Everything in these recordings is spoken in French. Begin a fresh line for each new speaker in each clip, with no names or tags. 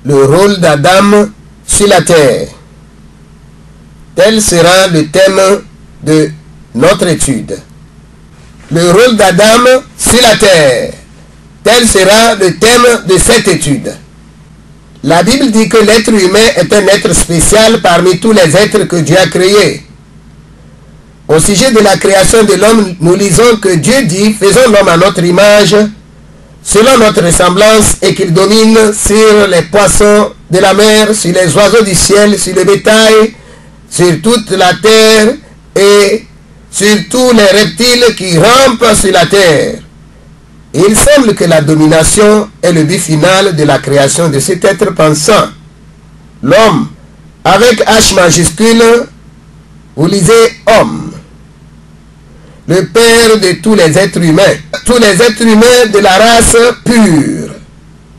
Le rôle d'Adam sur la terre. Tel sera le thème de notre étude. Le rôle d'Adam sur la terre. Tel sera le thème de cette étude. La Bible dit que l'être humain est un être spécial parmi tous les êtres que Dieu a créés. Au sujet de la création de l'homme, nous lisons que Dieu dit « Faisons l'homme à notre image, selon notre ressemblance, et qu'il domine sur les poissons de la mer, sur les oiseaux du ciel, sur le bétail, sur toute la terre et sur tous les reptiles qui rampent sur la terre. » Et il semble que la domination est le but final de la création de cet être pensant. L'homme, avec H majuscule, vous lisez homme. Le père de tous les êtres humains. Tous les êtres humains de la race pure.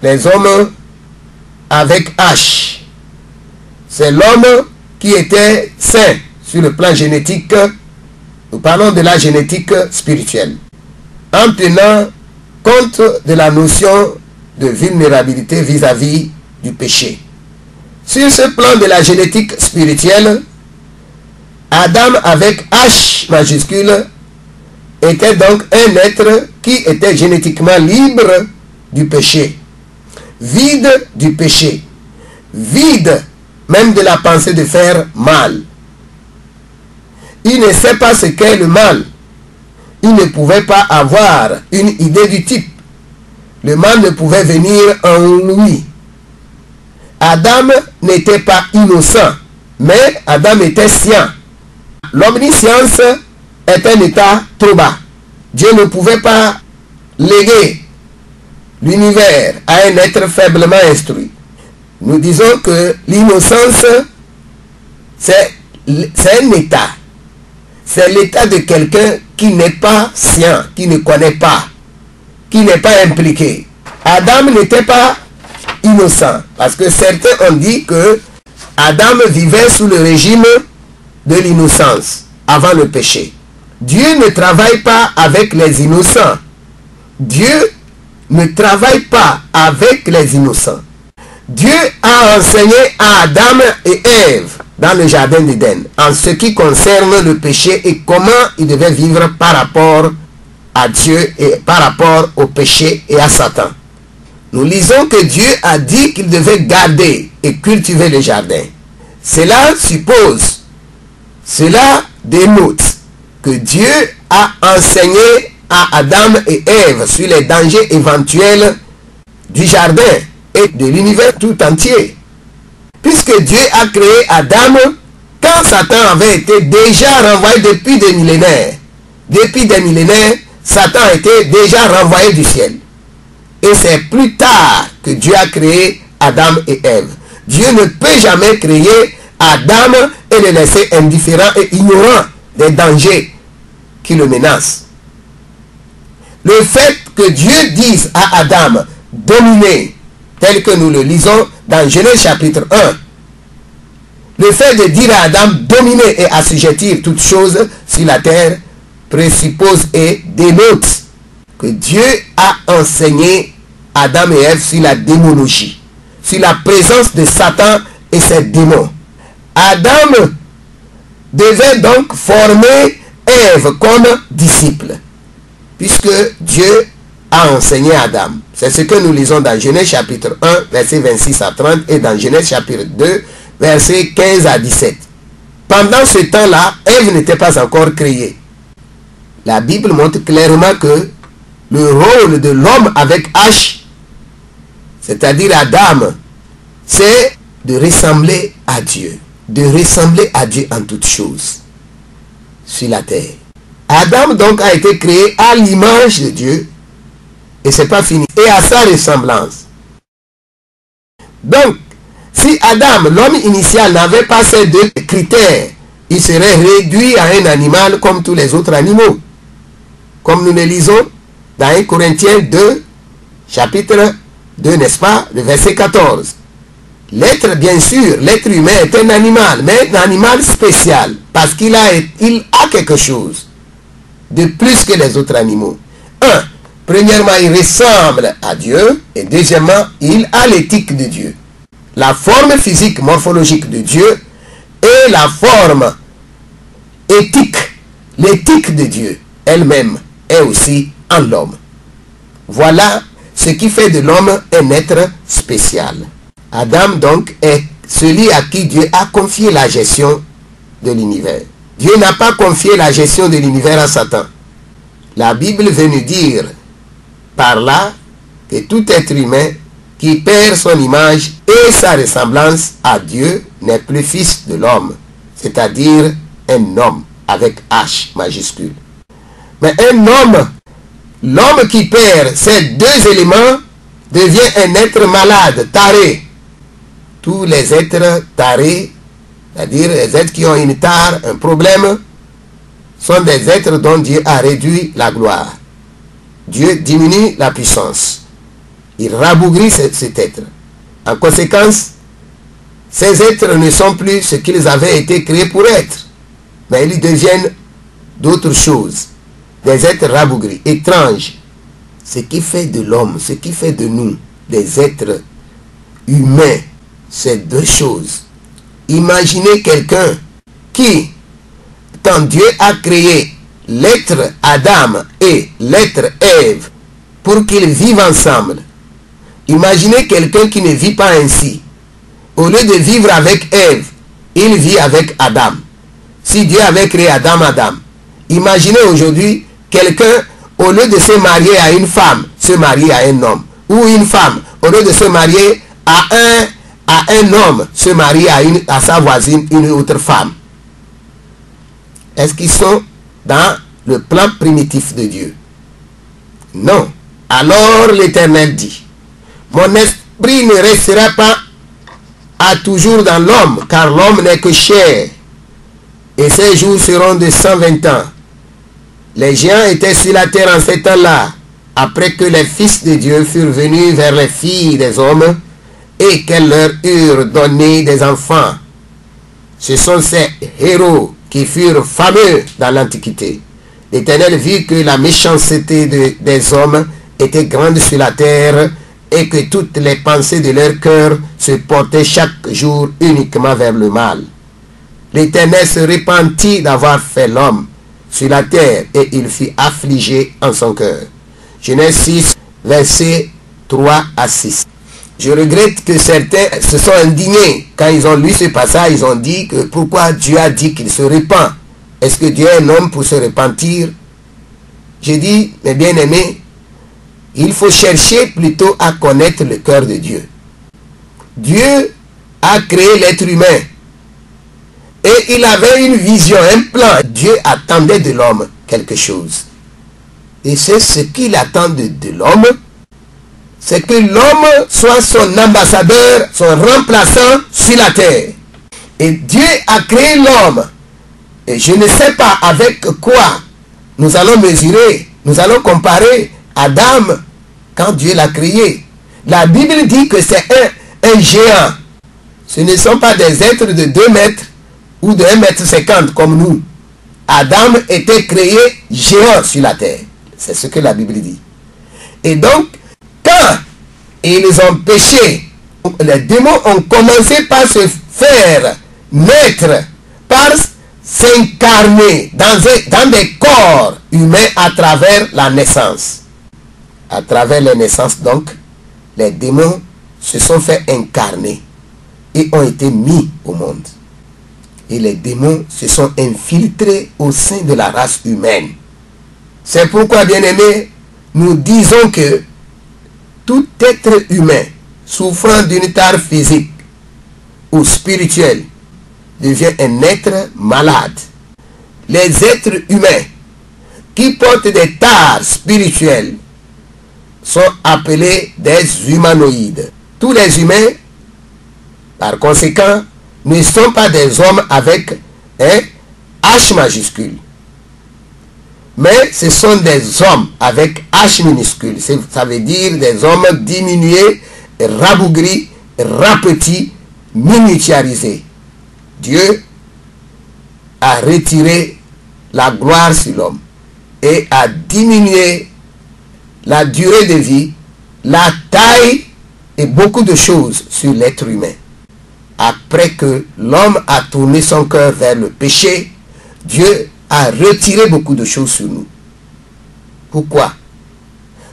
Les hommes avec H. C'est l'homme qui était saint sur le plan génétique. Nous parlons de la génétique spirituelle. En tenant compte de la notion de vulnérabilité vis-à-vis du péché. Sur ce plan de la génétique spirituelle, Adam avec H majuscule était donc un être qui était génétiquement libre du péché, vide du péché, vide même de la pensée de faire mal. Il ne sait pas ce qu'est le mal. Il ne pouvait pas avoir une idée du type. Le mal ne pouvait venir en lui. Adam n'était pas innocent, mais Adam était scient. L'omniscience est un état trop bas. Dieu ne pouvait pas léguer l'univers à un être faiblement instruit. Nous disons que l'innocence, c'est un état. C'est l'état de quelqu'un qui n'est pas scient, qui ne connaît pas, qui n'est pas impliqué. Adam n'était pas innocent, parce que certains ont dit que Adam vivait sous le régime de l'innocence, avant le péché. Dieu ne travaille pas avec les innocents. Dieu ne travaille pas avec les innocents. Dieu a enseigné à Adam et Ève dans le jardin d'Éden en ce qui concerne le péché et comment ils devaient vivre par rapport à Dieu et par rapport au péché et à Satan. Nous lisons que Dieu a dit qu'il devait garder et cultiver le jardin. Cela suppose, cela dénote que Dieu a enseigné à Adam et Ève sur les dangers éventuels du jardin et de l'univers tout entier. Puisque Dieu a créé Adam quand Satan avait été déjà renvoyé depuis des millénaires. Depuis des millénaires, Satan a été déjà renvoyé du ciel. Et c'est plus tard que Dieu a créé Adam et Ève. Dieu ne peut jamais créer Adam et le laisser indifférent et ignorant des dangers qui le menacent. Le fait que Dieu dise à Adam dominer, tel que nous le lisons dans Genèse chapitre 1, le fait de dire à Adam dominer et assujettir toutes choses sur la terre présuppose et dénote que Dieu a enseigné Adam et Ève sur la démonologie, sur la présence de Satan et ses démons. Adam devait donc former Ève comme disciple, puisque Dieu a enseigné à Adam. C'est ce que nous lisons dans Genèse chapitre 1, versets 26 à 30 et dans Genèse chapitre 2, versets 15 à 17. Pendant ce temps-là, Ève n'était pas encore créée. La Bible montre clairement que le rôle de l'homme avec H, c'est-à-dire Adam, c'est de ressembler à Dieu. De ressembler à Dieu en toutes choses sur la terre. Adam donc a été créé à l'image de Dieu et c'est pas fini. Et à sa ressemblance. Donc, si Adam, l'homme initial, n'avait pas ces deux critères, il serait réduit à un animal comme tous les autres animaux. Comme nous le lisons dans 1 Corinthiens 2, chapitre 2, n'est-ce pas, le verset 14. L'être, bien sûr, l'être humain est un animal, mais un animal spécial, parce qu'il a quelque chose de plus que les autres animaux. Premièrement, il ressemble à Dieu, et deuxièmement, il a l'éthique de Dieu. la forme physique morphologique de Dieu et la forme éthique, l'éthique de Dieu elle-même est aussi en l'homme. Voilà ce qui fait de l'homme un être spécial. Adam donc est celui à qui Dieu a confié la gestion de l'univers. Dieu n'a pas confié la gestion de l'univers à Satan. La Bible veut nous dire par là que tout être humain qui perd son image et sa ressemblance à Dieu n'est plus fils de l'homme, c'est-à-dire un homme avec H majuscule. Mais un homme, l'homme qui perd ces deux éléments devient un être malade, taré. Tous les êtres tarés, c'est-à-dire les êtres qui ont une tare, un problème, sont des êtres dont Dieu a réduit la gloire. Dieu diminue la puissance. Il rabougrit cet être. En conséquence, ces êtres ne sont plus ce qu'ils avaient été créés pour être, mais ils deviennent d'autres choses. Des êtres rabougris, étranges. Ce qui fait de l'homme, ce qui fait de nous des êtres humains, c'est deux choses. Imaginez quelqu'un qui, quand Dieu a créé l'être Adam et l'être Ève pour qu'ils vivent ensemble, imaginez quelqu'un qui ne vit pas ainsi. Au lieu de vivre avec Ève, il vit avec Adam. Si Dieu avait créé Adam, imaginez aujourd'hui quelqu'un, au lieu de se marier à une femme, se marier à un homme. Ou une femme, au lieu de se marier à un homme, se marier à sa voisine, une autre femme. Est-ce qu'ils sont dans le plan primitif de Dieu? Non. Alors l'Éternel dit, mon esprit ne restera pas à toujours dans l'homme, car l'homme n'est que chair, et ses jours seront de 120 ans. Les géants étaient sur la terre en ces temps-là, après que les fils de Dieu furent venus vers les filles des hommes, et qu'elles leur eurent donné des enfants. Ce sont ces héros qui furent fameux dans l'Antiquité. L'Éternel vit que la méchanceté des hommes était grande sur la terre, et que toutes les pensées de leur cœur se portaient chaque jour uniquement vers le mal. L'Éternel se repentit d'avoir fait l'homme sur la terre, et il fut affligé en son cœur. Genèse 6, versets 3 à 6. Je regrette que certains se sont indignés. Quand ils ont lu ce passage, ils ont dit que pourquoi Dieu a dit qu'il se repent. Est-ce que Dieu est un homme pour se repentir? J'ai dit, mes bien-aimés, il faut chercher plutôt à connaître le cœur de Dieu. Dieu a créé l'être humain. Et il avait une vision, un plan. Dieu attendait de l'homme quelque chose. Et c'est ce qu'il attend de l'homme. C'est que l'homme soit son ambassadeur, son remplaçant sur la terre. Et Dieu a créé l'homme. Et je ne sais pas avec quoi nous allons mesurer, nous allons comparer Adam quand Dieu l'a créé. La Bible dit que c'est un géant. Ce ne sont pas des êtres de 2 mètres ou de 1,50 m comme nous. Adam était créé géant sur la terre. C'est ce que la Bible dit. Et donc, quand ils ont péché, les démons ont commencé par se faire naître, par s'incarner dans des corps humains à travers la naissance. À travers la naissance, donc, les démons se sont fait incarner et ont été mis au monde. Et les démons se sont infiltrés au sein de la race humaine. C'est pourquoi, bien-aimés, nous disons que tout être humain souffrant d'une tare physique ou spirituelle devient un être malade. Les êtres humains qui portent des tares spirituelles sont appelés des humanoïdes. Tous les humains, par conséquent, ne sont pas des hommes avec un H majuscule. Mais ce sont des hommes avec H minuscule. Ça veut dire des hommes diminués, rabougris, rapetis, miniaturisés. Dieu a retiré la gloire sur l'homme et a diminué la durée de vie, la taille et beaucoup de choses sur l'être humain. après que l'homme a tourné son cœur vers le péché, Dieu a retiré beaucoup de choses sur nous. Pourquoi?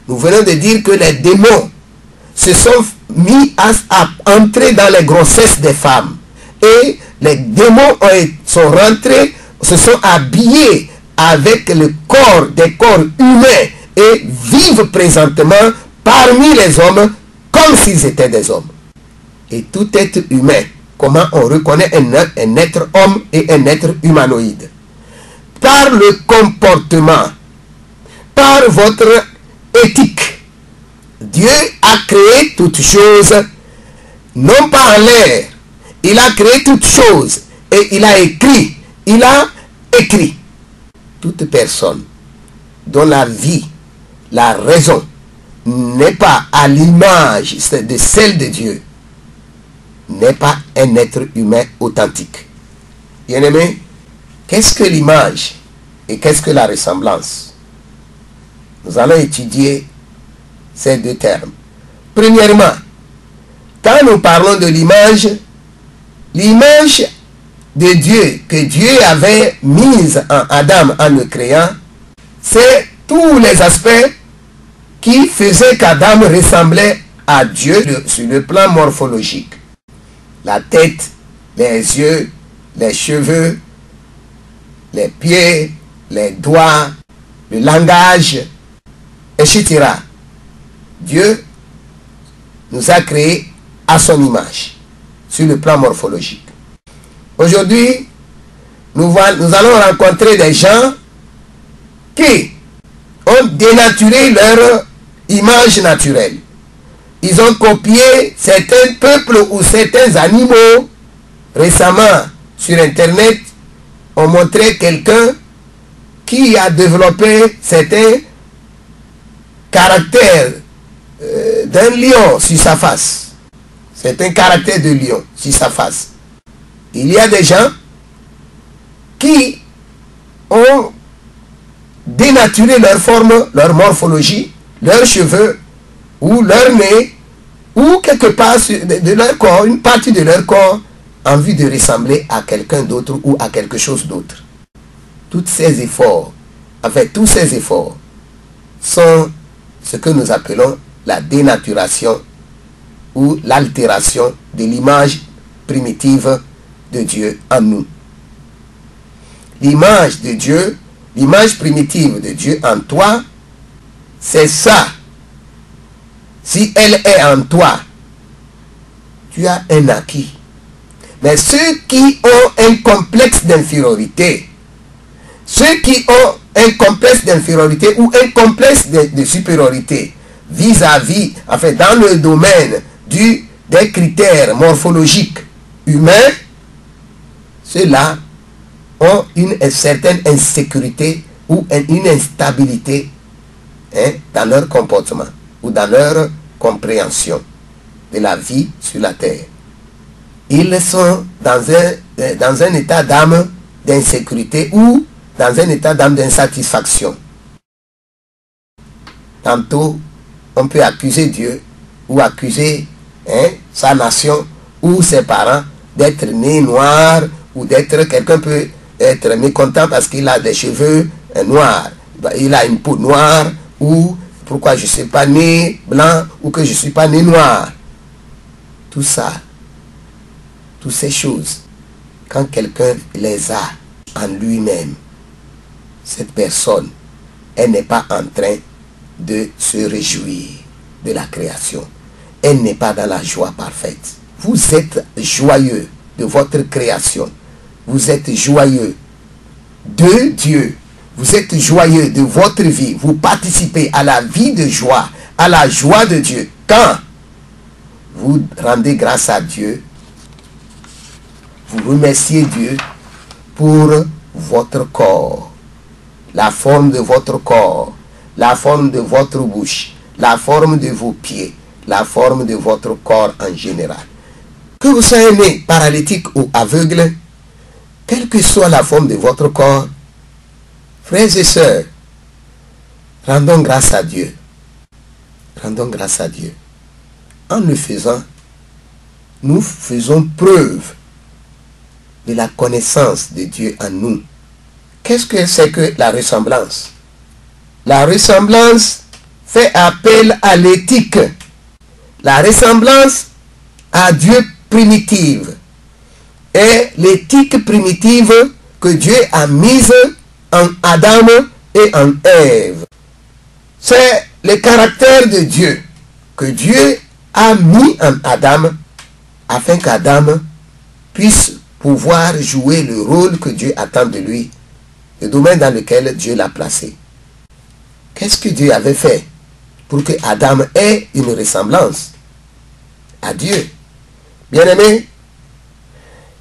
Nous venons de dire que les démons se sont mis à entrer dans les grossesses des femmes. Et les démons sont rentrés, se sont habillés avec le corps, des corps humains, et vivent présentement parmi les hommes comme s'ils étaient des hommes. Et tout être humain, comment on reconnaît un être homme et un être humanoïde? Par le comportement, par votre éthique. Dieu a créé toutes choses, non pas en l'air. Il a créé toutes choses et il a écrit. Toute personne dont la vie, la raison n'est pas à l'image de celle de Dieu n'est pas un être humain authentique. Bien-aimé, qu'est-ce que l'image et qu'est-ce que la ressemblance? Nous allons étudier ces deux termes. Premièrement, quand nous parlons de l'image de Dieu que Dieu avait mise en Adam en le créant, c'est tous les aspects qui faisaient qu'Adam ressemblait à Dieu sur le plan morphologique. La tête, les yeux, les cheveux, les pieds, les doigts, le langage, etc. Dieu nous a créés à son image, sur le plan morphologique. Aujourd'hui, nous allons rencontrer des gens qui ont dénaturé leur image naturelle. Ils ont copié certains peuples ou certains animaux. Récemment, sur Internet, on montrait quelqu'un qui a développé certains caractères d'un lion sur sa face. Certains caractères de lion sur sa face. Il y a des gens qui ont dénaturé leur forme, leur morphologie, leurs cheveux ou leur nez ou quelque part de leur corps, une partie de leur corps en vue de ressembler à quelqu'un d'autre ou à quelque chose d'autre. Tous ces efforts sont ce que nous appelons la dénaturation ou l'altération de l'image primitive de Dieu en nous. L'image de Dieu, l'image primitive de Dieu en toi, c'est ça. Si elle est en toi, tu as un acquis. Mais ceux qui ont un complexe d'infériorité, ou un complexe de supériorité vis-à-vis, enfin dans le domaine des critères morphologiques humains, ceux-là ont une certaine insécurité ou une instabilité dans leur comportement ou dans leur compréhension de la vie sur la terre. Ils sont dans un état d'âme d'insécurité ou dans un état d'âme d'insatisfaction. Tantôt, on peut accuser Dieu ou accuser sa nation ou ses parents d'être nés noirs ou d'être, quelqu'un peut être mécontent parce qu'il a des cheveux noirs, il a une peau noire, ou pourquoi je ne suis pas né blanc ou que je ne suis pas né noir. Tout ça, toutes ces choses, quand quelqu'un les a en lui-même, cette personne, elle n'est pas en train de se réjouir de la création. Elle n'est pas dans la joie parfaite. Vous êtes joyeux de votre création. Vous êtes joyeux de Dieu. Vous êtes joyeux de votre vie. Vous participez à la vie de joie, à la joie de Dieu. Quand vous rendez grâce à Dieu, vous remerciez Dieu pour votre corps, la forme de votre corps, la forme de votre bouche, la forme de vos pieds, la forme de votre corps en général. Que vous soyez né paralytique ou aveugle, quelle que soit la forme de votre corps, frères et sœurs, rendons grâce à Dieu. Rendons grâce à Dieu. En le faisant, nous faisons preuve de la connaissance de Dieu en nous. Qu'est-ce que c'est que la ressemblance? La ressemblance fait appel à l'éthique. La ressemblance à Dieu primitive est l'éthique primitive que Dieu a mise en Adam et en Ève. C'est le caractère de Dieu que Dieu a mis en Adam afin qu'Adam puisse pouvoir jouer le rôle que Dieu attend de lui, le domaine dans lequel Dieu l'a placé. Qu'est-ce que Dieu avait fait pour que Adam ait une ressemblance à Dieu? Bien-aimés,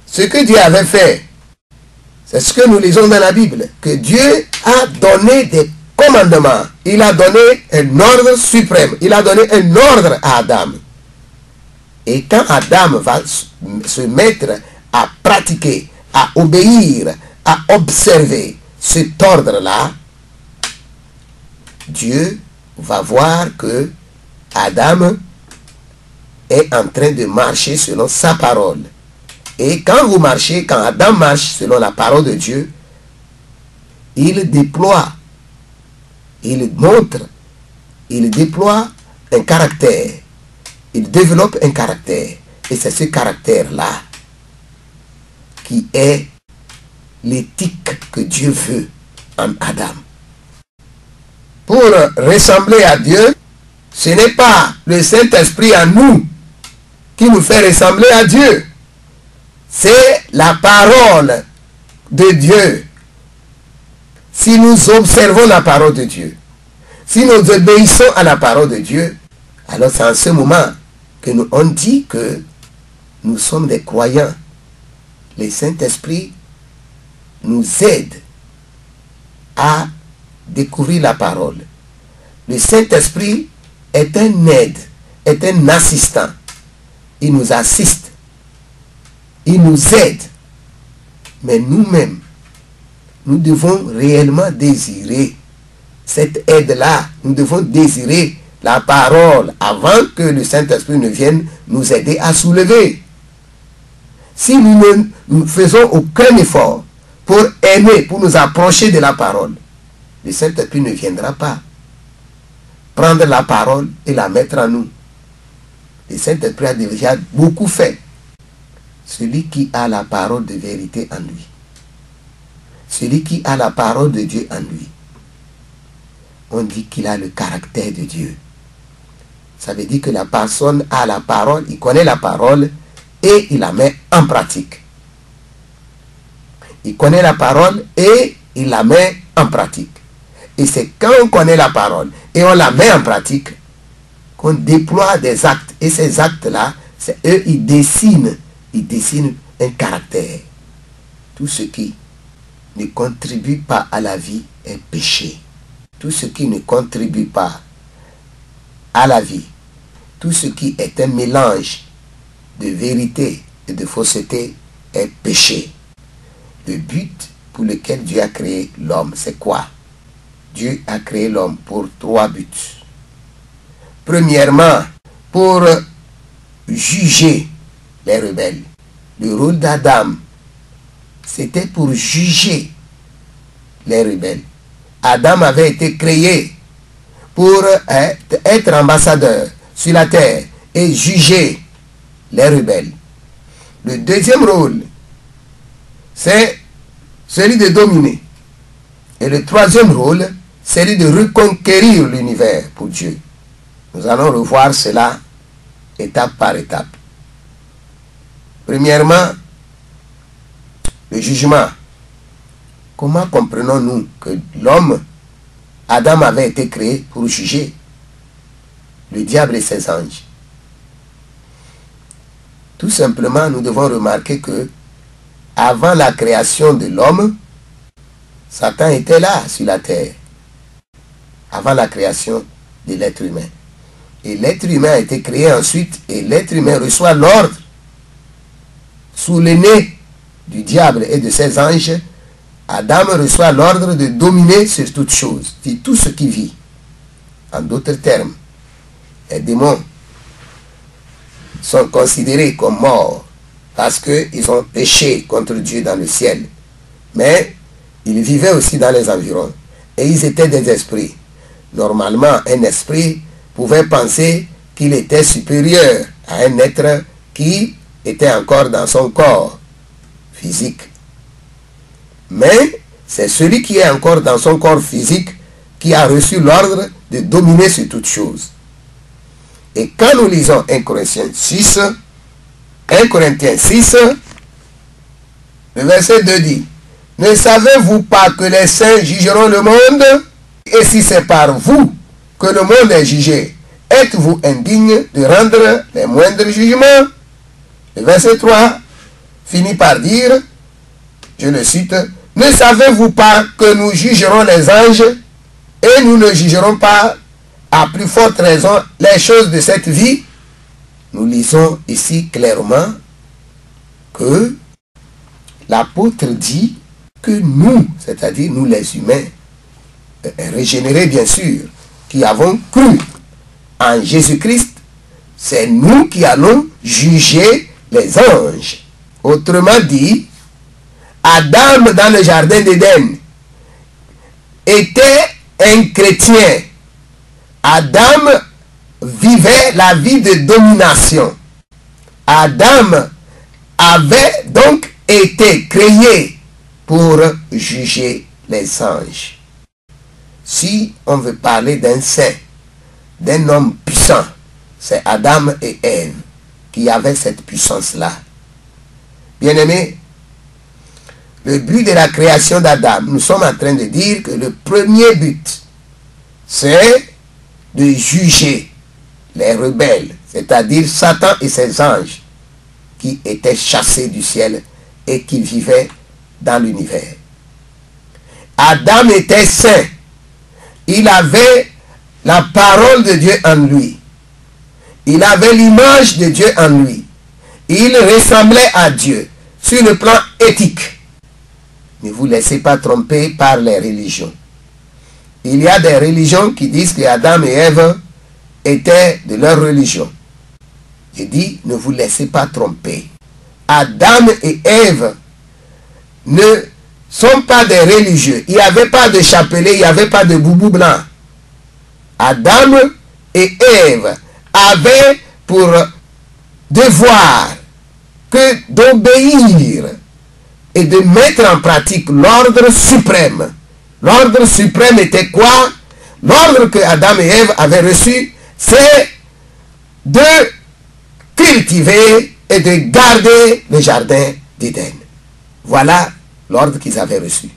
ce que Dieu avait fait, c'est ce que nous lisons dans la Bible, que Dieu a donné des commandements. Il a donné un ordre suprême. Il a donné un ordre à Adam. Et quand Adam va se mettre à pratiquer, à obéir, à observer cet ordre-là, Dieu va voir que Adam est en train de marcher selon sa parole. Et quand vous marchez, quand Adam marche selon la parole de Dieu, il déploie, il montre, il déploie un caractère. Il développe un caractère. Et c'est ce caractère-là qui est l'éthique que Dieu veut en Adam. Pour ressembler à Dieu, ce n'est pas le Saint-Esprit en nous qui nous fait ressembler à Dieu. C'est la parole de Dieu. Si nous observons la parole de Dieu, si nous obéissons à la parole de Dieu, alors c'est en ce moment que nous on dit que nous sommes des croyants. Le Saint-Esprit nous aide à découvrir la parole. Le Saint-Esprit est un aide, est un assistant. Il nous assiste. Il nous aide. Mais nous-mêmes, nous devons réellement désirer cette aide-là. Nous devons désirer la parole avant que le Saint-Esprit ne vienne nous aider à soulever. Si nous ne faisons aucun effort pour aimer, pour nous approcher de la parole, le Saint-Esprit ne viendra pas prendre la parole et la mettre en nous. Le Saint-Esprit a déjà beaucoup fait. Celui qui a la parole de vérité en lui, celui qui a la parole de Dieu en lui, on dit qu'il a le caractère de Dieu. Ça veut dire que la personne a la parole, il connaît la parole et il la met en pratique. Il connaît la parole et il la met en pratique. Et c'est quand on connaît la parole et on la met en pratique qu'on déploie des actes. Et ces actes-là, c'est eux, ils dessinent un caractère. Tout ce qui ne contribue pas à la vie est péché. Tout ce qui ne contribue pas à la vie, tout ce qui est un mélange de vérité et de fausseté est péché. Le but pour lequel Dieu a créé l'homme, c'est quoi? Dieu a créé l'homme pour 3 buts. Premièrement, pour juger les rebelles. Le rôle d'Adam, c'était pour juger les rebelles. Adam avait été créé pour être ambassadeur sur la terre et juger les rebelles. Le deuxième rôle, c'est celui de dominer. Et le troisième rôle, c'est celui de reconquérir l'univers pour Dieu. Nous allons revoir cela étape par étape. Premièrement, le jugement. Comment comprenons-nous que l'homme, Adam, avait été créé pour juger le diable et ses anges? Tout simplement, nous devons remarquer que avant la création de l'homme, Satan était là sur la terre. Avant la création de l'être humain. Et l'être humain a été créé ensuite et l'être humain reçoit l'ordre sous le nez du diable et de ses anges. Adam reçoit l'ordre de dominer sur toutes choses, sur tout ce qui vit. En d'autres termes, les démons sont considérés comme morts parce qu'ils ont péché contre Dieu dans le ciel. Mais ils vivaient aussi dans les environs et ils étaient des esprits. Normalement, un esprit pouvait penser qu'il était supérieur à un être qui était encore dans son corps physique. Mais c'est celui qui est encore dans son corps physique qui a reçu l'ordre de dominer sur toutes choses. Et quand nous lisons 1 Corinthiens 6, le verset 2 dit: ne savez-vous pas que les saints jugeront le monde? Et si c'est par vous que le monde est jugé, êtes-vous indigne de rendre les moindres jugements? Le verset 3 finit par dire, je le cite: ne savez-vous pas que nous jugerons les anges et nous ne jugerons pas à plus forte raison les choses de cette vie? Nous lisons ici clairement que l'apôtre dit que nous, c'est-à-dire nous les humains, régénérés bien sûr, qui avons cru en Jésus-Christ, c'est nous qui allons juger les anges. Autrement dit, Adam dans le jardin d'Éden était un chrétien. Adam vivait la vie de domination. Adam avait donc été créé pour juger les anges. Si on veut parler d'un saint, d'un homme puissant, c'est Adam et Ève qui avaient cette puissance-là. Bien-aimés, le but de la création d'Adam, nous sommes en train de dire que le premier but, c'est de juger les rebelles, c'est-à-dire Satan et ses anges, qui étaient chassés du ciel et qui vivaient dans l'univers. Adam était saint. Il avait la parole de Dieu en lui. Il avait l'image de Dieu en lui. Il ressemblait à Dieu sur le plan éthique. Ne vous laissez pas tromper par les religions. Il y a des religions qui disent que Adam et Ève étaient de leur religion. Je dis, ne vous laissez pas tromper. Adam et Ève ne sont pas des religieux. Il n'y avait pas de chapelet, il n'y avait pas de boubou blanc. Adam et Ève avaient pour devoir que d'obéir et de mettre en pratique l'ordre suprême. L'ordre suprême était quoi? L'ordre que Adam et Ève avaient reçu, c'est de cultiver et de garder le jardin d'Éden. Voilà l'ordre qu'ils avaient reçu.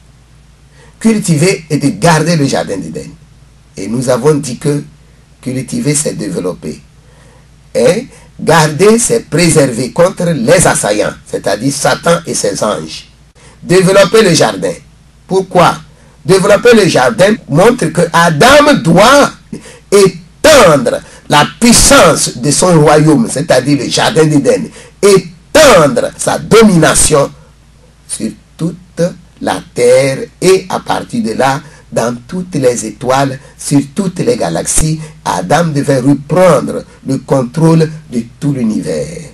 Cultiver et de garder le jardin d'Éden. Et nous avons dit que cultiver, c'est développer. Et garder, c'est préserver contre les assaillants, c'est-à-dire Satan et ses anges. Développer le jardin. Pourquoi? Développer le jardin montre que Adam doit étendre la puissance de son royaume, c'est-à-dire le jardin d'Éden, étendre sa domination sur toute la terre et à partir de là, dans toutes les étoiles, sur toutes les galaxies, Adam devait reprendre le contrôle de tout l'univers.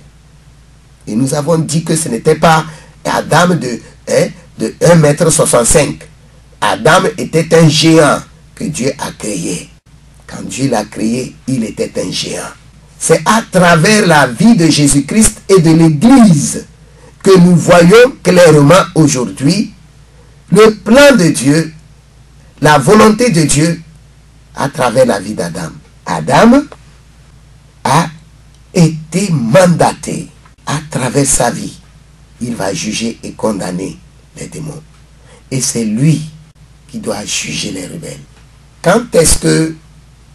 Et nous avons dit que ce n'était pas Adam de 1,65 m. Adam était un géant que Dieu a créé. Quand Dieu l'a créé, il était un géant. C'est à travers la vie de Jésus-Christ et de l'Église que nous voyons clairement aujourd'hui le plan de Dieu, la volonté de Dieu à travers la vie d'Adam. Adam a été mandaté à travers sa vie. Il va juger et condamner les démons. Et c'est lui qui doit juger les rebelles. Quand est-ce que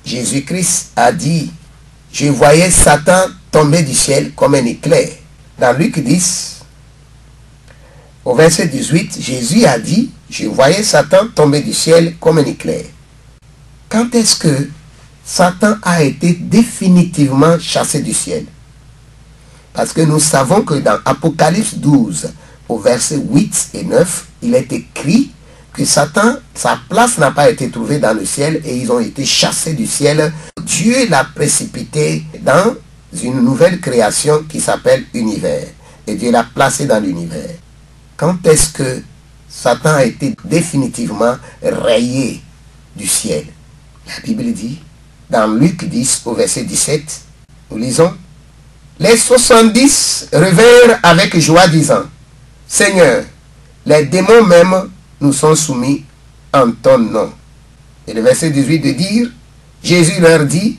Jésus-Christ a dit « Je voyais Satan tomber du ciel comme un éclair » dans Luc 10, au verset 18, Jésus a dit « Je voyais Satan tomber du ciel comme un éclair ». Quand est-ce que Satan a été définitivement chassé du ciel? Parce que nous savons que dans Apocalypse 12, au verset 8 et 9, il est écrit que Satan, sa place n'a pas été trouvée dans le ciel et ils ont été chassés du ciel. Dieu l'a précipité dans une nouvelle création qui s'appelle univers. Et Dieu l'a placé dans l'univers. Quand est-ce que Satan a été définitivement rayé du ciel? La Bible dit, dans Luc 10 au verset 17, nous lisons, les 70 revinrent avec joie disant, Seigneur, les démons même nous sont soumis en ton nom. Et le verset 18 de dire, Jésus leur dit,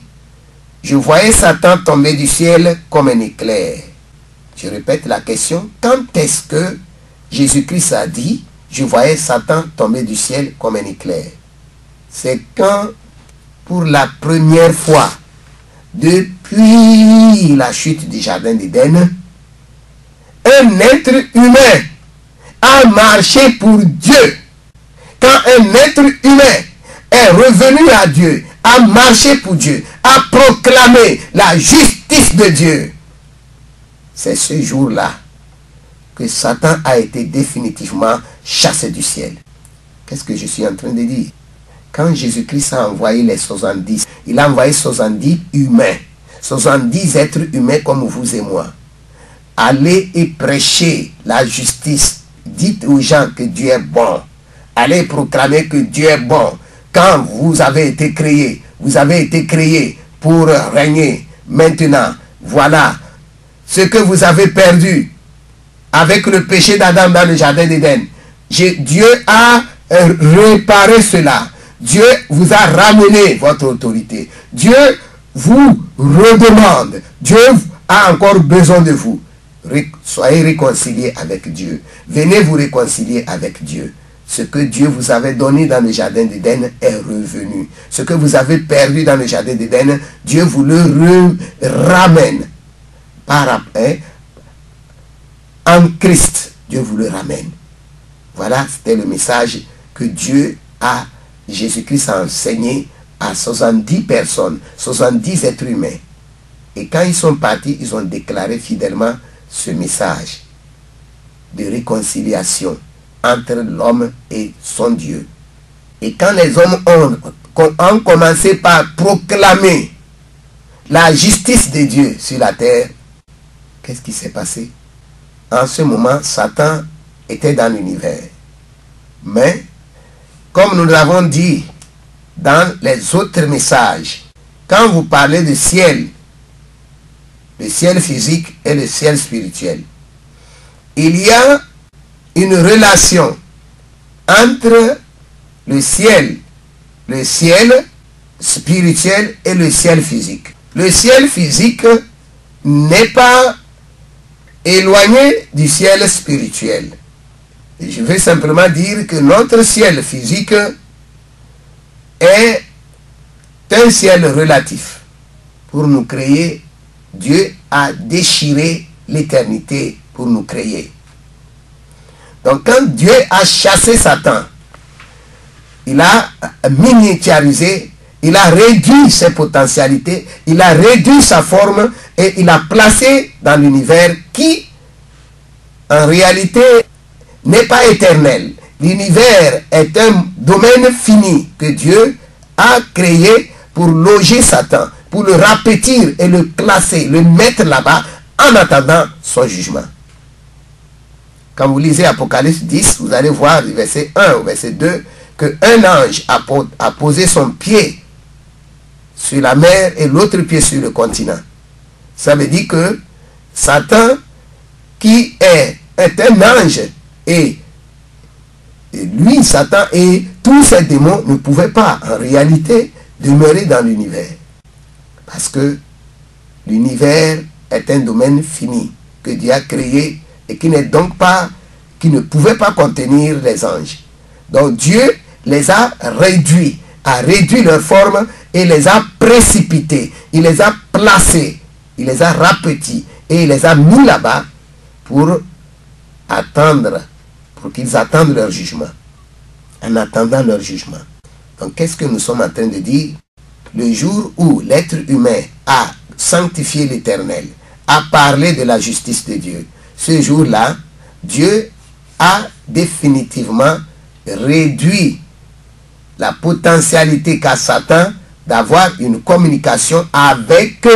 je voyais Satan tomber du ciel comme un éclair. Je répète la question, quand est-ce que Jésus-Christ a dit, je voyais Satan tomber du ciel comme un éclair? C'est quand, pour la première fois, depuis la chute du jardin d'Éden, un être humain a marché pour Dieu. Quand un être humain est revenu à Dieu, a marché pour Dieu, a proclamé la justice de Dieu, c'est ce jour-là que Satan a été définitivement chassé du ciel. Qu'est-ce que je suis en train de dire? Quand Jésus-Christ a envoyé les 70, il a envoyé 70 humains, 70 êtres humains comme vous et moi. Allez et prêchez la justice. Dites aux gens que Dieu est bon. Allez proclamer que Dieu est bon. Quand vous avez été créés pour régner. Maintenant, voilà ce que vous avez perdu avec le péché d'Adam dans le jardin d'Éden. Dieu a réparé cela. Dieu vous a ramené votre autorité. Dieu vous redemande. Dieu a encore besoin de vous. Soyez réconciliés avec Dieu. Venez vous réconcilier avec Dieu. Ce que Dieu vous avait donné dans le jardin d'Éden est revenu. Ce que vous avez perdu dans le jardin d'Éden, Dieu vous le ramène. En Christ, Dieu vous le ramène. Voilà, c'était le message que Jésus-Christ a enseigné à 70 personnes, 70 êtres humains. Et quand ils sont partis, ils ont déclaré fidèlement ce message de réconciliation entre l'homme et son Dieu. Et quand les hommes ont commencé par proclamer la justice de Dieu sur la terre, qu'est-ce qui s'est passé? En ce moment, Satan était dans l'univers. Mais, comme nous l'avons dit dans les autres messages, quand vous parlez de ciel, le ciel physique et le ciel spirituel, il y a une relation entre le ciel spirituel et le ciel physique. Le ciel physique n'est pas éloigné du ciel spirituel. Et je veux simplement dire que notre ciel physique est un ciel relatif. Pour nous créer, Dieu a déchiré l'éternité pour nous créer. Donc quand Dieu a chassé Satan, il a miniaturisé, il a réduit ses potentialités, il a réduit sa forme et il a placé dans l'univers qui, en réalité, n'est pas éternel. L'univers est un domaine fini que Dieu a créé pour loger Satan, pour le rapetir et le classer, le mettre là-bas en attendant son jugement. Quand vous lisez Apocalypse 10, vous allez voir du verset 1 au verset 2 qu'un ange a posé son pied sur la mer et l'autre pied sur le continent. Ça veut dire que Satan, qui est un ange, et lui, Satan et tous ces démons ne pouvaient pas en réalité demeurer dans l'univers. Parce que l'univers est un domaine fini que Dieu a créé et qui n'est donc pas, qui ne pouvait pas contenir les anges. Donc Dieu les a réduits, a réduit leur forme et les a précipités. Il les a placés, il les a rapetis et il les a mis là-bas pour attendre, pour qu'ils attendent leur jugement. En attendant leur jugement. Donc qu'est-ce que nous sommes en train de dire? Le jour où l'être humain a sanctifié l'Éternel, a parlé de la justice de Dieu, ce jour-là, Dieu a définitivement réduit la potentialité qu'a Satan d'avoir une communication avec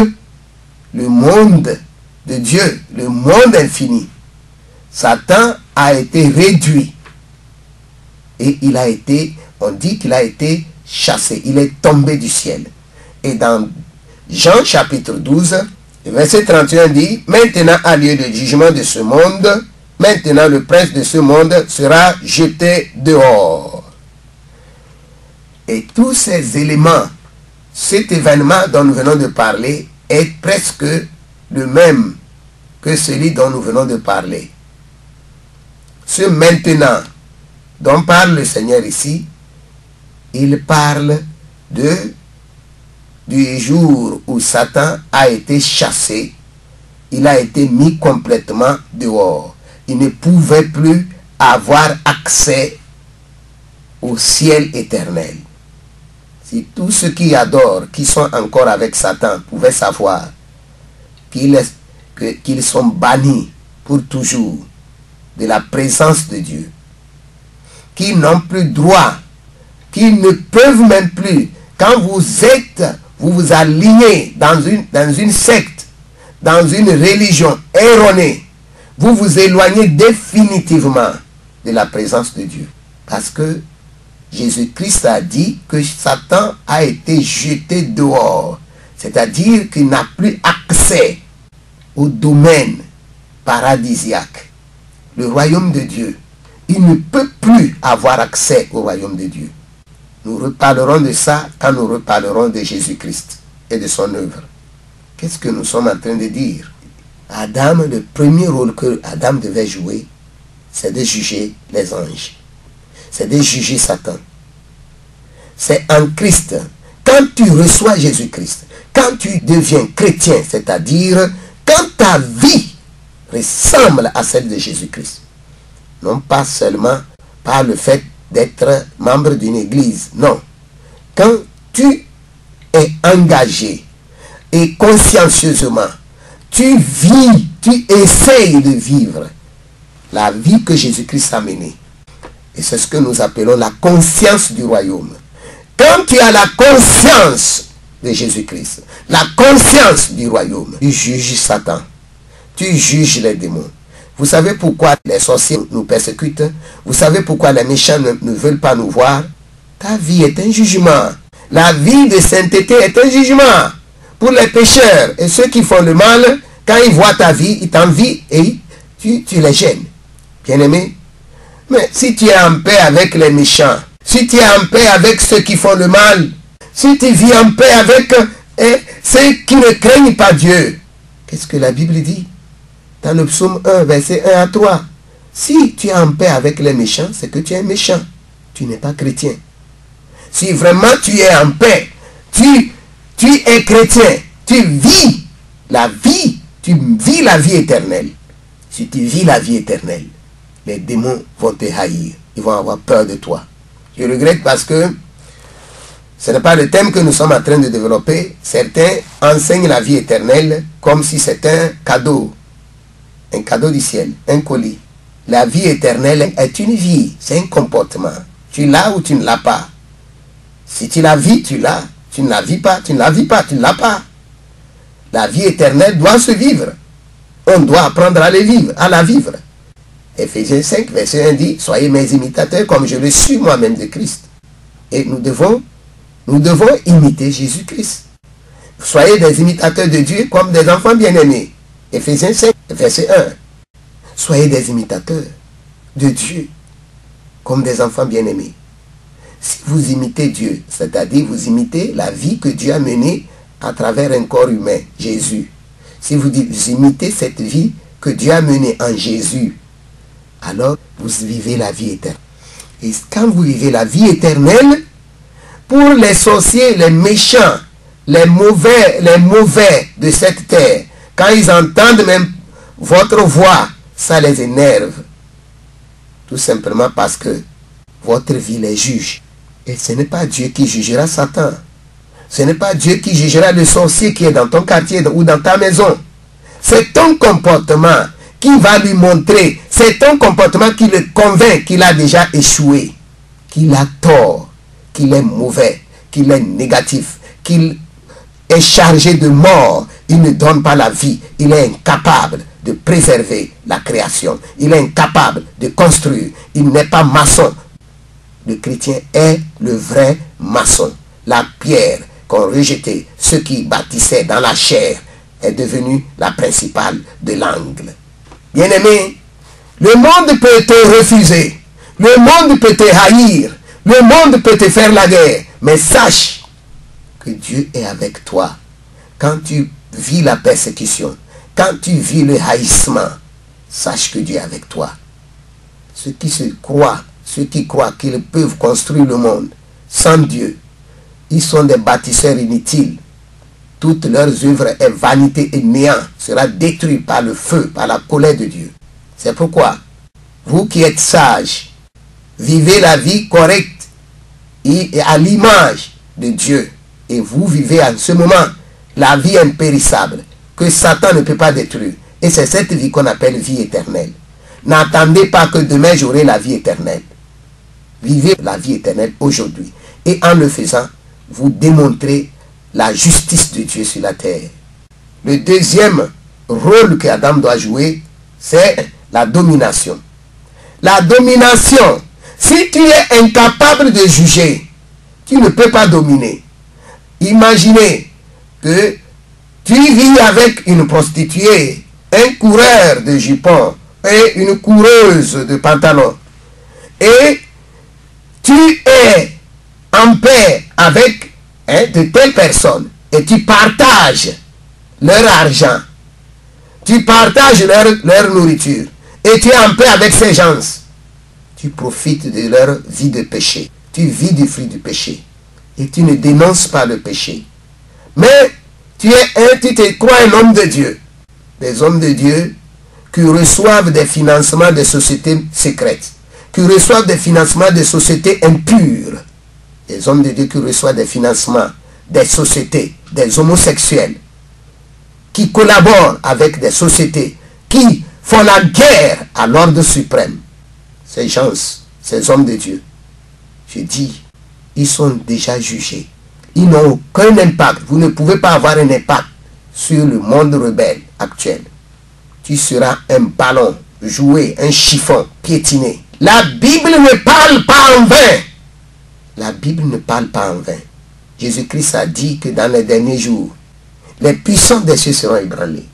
le monde de Dieu, le monde infini, Satan a été réduit. Et il a été, on dit qu'il a été chassé, il est tombé du ciel. Et dans Jean chapitre 12, verset 31 dit, maintenant a lieu le jugement de ce monde, maintenant le prince de ce monde sera jeté dehors. Et tous ces éléments, cet événement dont nous venons de parler est presque le même que celui dont nous venons de parler. Ce maintenant dont parle le Seigneur ici, il parle du jour où Satan a été chassé, il a été mis complètement dehors. Il ne pouvait plus avoir accès au ciel éternel. Si tous ceux qui adorent, qui sont encore avec Satan, pouvaient savoir qu'ils sont bannis pour toujours de la présence de Dieu, qu'ils n'ont plus droit, qu'ils ne peuvent même plus, quand vous vous alignez dans une secte, dans une religion erronée, vous vous éloignez définitivement de la présence de Dieu. Parce que Jésus-Christ a dit que Satan a été jeté dehors. C'est-à-dire qu'il n'a plus accès au domaine paradisiaque. Le royaume de Dieu. Il ne peut plus avoir accès au royaume de Dieu. Nous reparlerons de ça quand nous reparlerons de Jésus-Christ et de son œuvre. Qu'est-ce que nous sommes en train de dire? Adam, le premier rôle que Adam devait jouer, c'est de juger les anges. C'est de juger Satan. C'est en Christ. Quand tu reçois Jésus-Christ, quand tu deviens chrétien, c'est-à-dire quand ta vie ressemble à celle de Jésus-Christ, non pas seulement par le fait d'être membre d'une église, non. Quand tu es engagé et consciencieusement, tu vis, tu essayes de vivre la vie que Jésus-Christ a menée. Et c'est ce que nous appelons la conscience du royaume. Quand tu as la conscience de Jésus-Christ, la conscience du royaume, tu juges Satan, tu juges les démons. Vous savez pourquoi les sorciers nous persécutent? Vous savez pourquoi les méchants ne veulent pas nous voir? Ta vie est un jugement. La vie de sainteté est un jugement. Pour les pécheurs et ceux qui font le mal, quand ils voient ta vie, ils t'envient et tu les gênes. Bien-aimé, mais si tu es en paix avec les méchants, si tu es en paix avec ceux qui font le mal, si tu vis en paix avec ceux qui ne craignent pas Dieu, qu'est-ce que la Bible dit? Dans le psaume 1, verset 1 à 3. Si tu es en paix avec les méchants, c'est que tu es méchant. Tu n'es pas chrétien. Si vraiment tu es en paix, tu es chrétien, tu vis la vie éternelle. Si tu vis la vie éternelle, les démons vont te haïr. Ils vont avoir peur de toi. Je regrette parce que ce n'est pas le thème que nous sommes en train de développer. Certains enseignent la vie éternelle comme si c'était un cadeau du ciel, un colis. La vie éternelle est une vie, c'est un comportement. Tu l'as ou tu ne l'as pas. Si tu la vis, tu l'as. Tu ne la vis pas, tu ne la vis pas, tu ne l'as pas. La vie éternelle doit se vivre. On doit apprendre à la vivre. Ephésiens 5, verset 1 dit, soyez mes imitateurs comme je le suis moi-même de Christ. Et nous devons imiter Jésus-Christ. Soyez des imitateurs de Dieu comme des enfants bien-aimés. Ephésiens 5, verset 1. Soyez des imitateurs de Dieu comme des enfants bien-aimés. Si vous imitez Dieu, c'est-à-dire vous imitez la vie que Dieu a menée à travers un corps humain, Jésus. Si vous imitez cette vie que Dieu a menée en Jésus, alors vous vivez la vie éternelle. Et quand vous vivez la vie éternelle, pour les sorciers, les méchants, les mauvais de cette terre, quand ils entendent même votre voix, ça les énerve. Tout simplement parce que votre vie les juge. Et ce n'est pas Dieu qui jugera Satan. Ce n'est pas Dieu qui jugera le sorcier qui est dans ton quartier ou dans ta maison. C'est ton comportement qui va lui montrer. C'est ton comportement qui le convainc qu'il a déjà échoué, qu'il a tort, qu'il est mauvais, qu'il est négatif, qu'il est chargé de mort il ne donne pas la vie. Il est incapable de préserver la création. Il est incapable de construire. Il n'est pas maçon. Le chrétien est le vrai maçon. La pierre qu'ont rejeté ceux qui bâtissaient dans la chair est devenue la principale de l'angle. Bien-aimé, le monde peut te refuser. Le monde peut te haïr. Le monde peut te faire la guerre. Mais sache que Dieu est avec toi. Quand tu vis la persécution, quand tu vis le haïssement, sache que Dieu est avec toi. Ceux qui croient qu'ils peuvent construire le monde sans Dieu, ils sont des bâtisseurs inutiles. Toutes leurs œuvres est vanité et néant, sera détruit par le feu, par la colère de Dieu. C'est pourquoi, vous qui êtes sages, vivez la vie correcte et à l'image de Dieu. Et vous vivez en ce moment la vie impérissable que Satan ne peut pas détruire. Et c'est cette vie qu'on appelle vie éternelle. N'attendez pas que demain j'aurai la vie éternelle. Vivez la vie éternelle aujourd'hui. Et en le faisant, vous démontrez la justice de Dieu sur la terre. Le deuxième rôle que Adam doit jouer, c'est la domination. La domination. Si tu es incapable de juger, tu ne peux pas dominer. Imaginez que tu vis avec une prostituée, un coureur de jupons et une coureuse de pantalons. Et tu es en paix avec de telles personnes et tu partages leur argent, tu partages leur nourriture et tu es en paix avec ces gens. Tu profites de leur vie de péché. Tu vis du fruit du péché. Et tu ne dénonces pas le péché. Mais tu te crois un homme de Dieu. Des hommes de Dieu qui reçoivent des financements de sociétés secrètes. Qui reçoivent des financements de sociétés impures. Des hommes de Dieu qui reçoivent des financements des sociétés, des homosexuels. Qui collaborent avec des sociétés. Qui font la guerre à l'ordre suprême. Ces gens, ces hommes de Dieu, je dis, ils sont déjà jugés. Ils n'ont aucun impact. Vous ne pouvez pas avoir un impact sur le monde rebelle actuel. Tu seras un ballon joué, un chiffon piétiné. La Bible ne parle pas en vain. La Bible ne parle pas en vain. Jésus-Christ a dit que dans les derniers jours, les puissants des cieux seront ébranlés.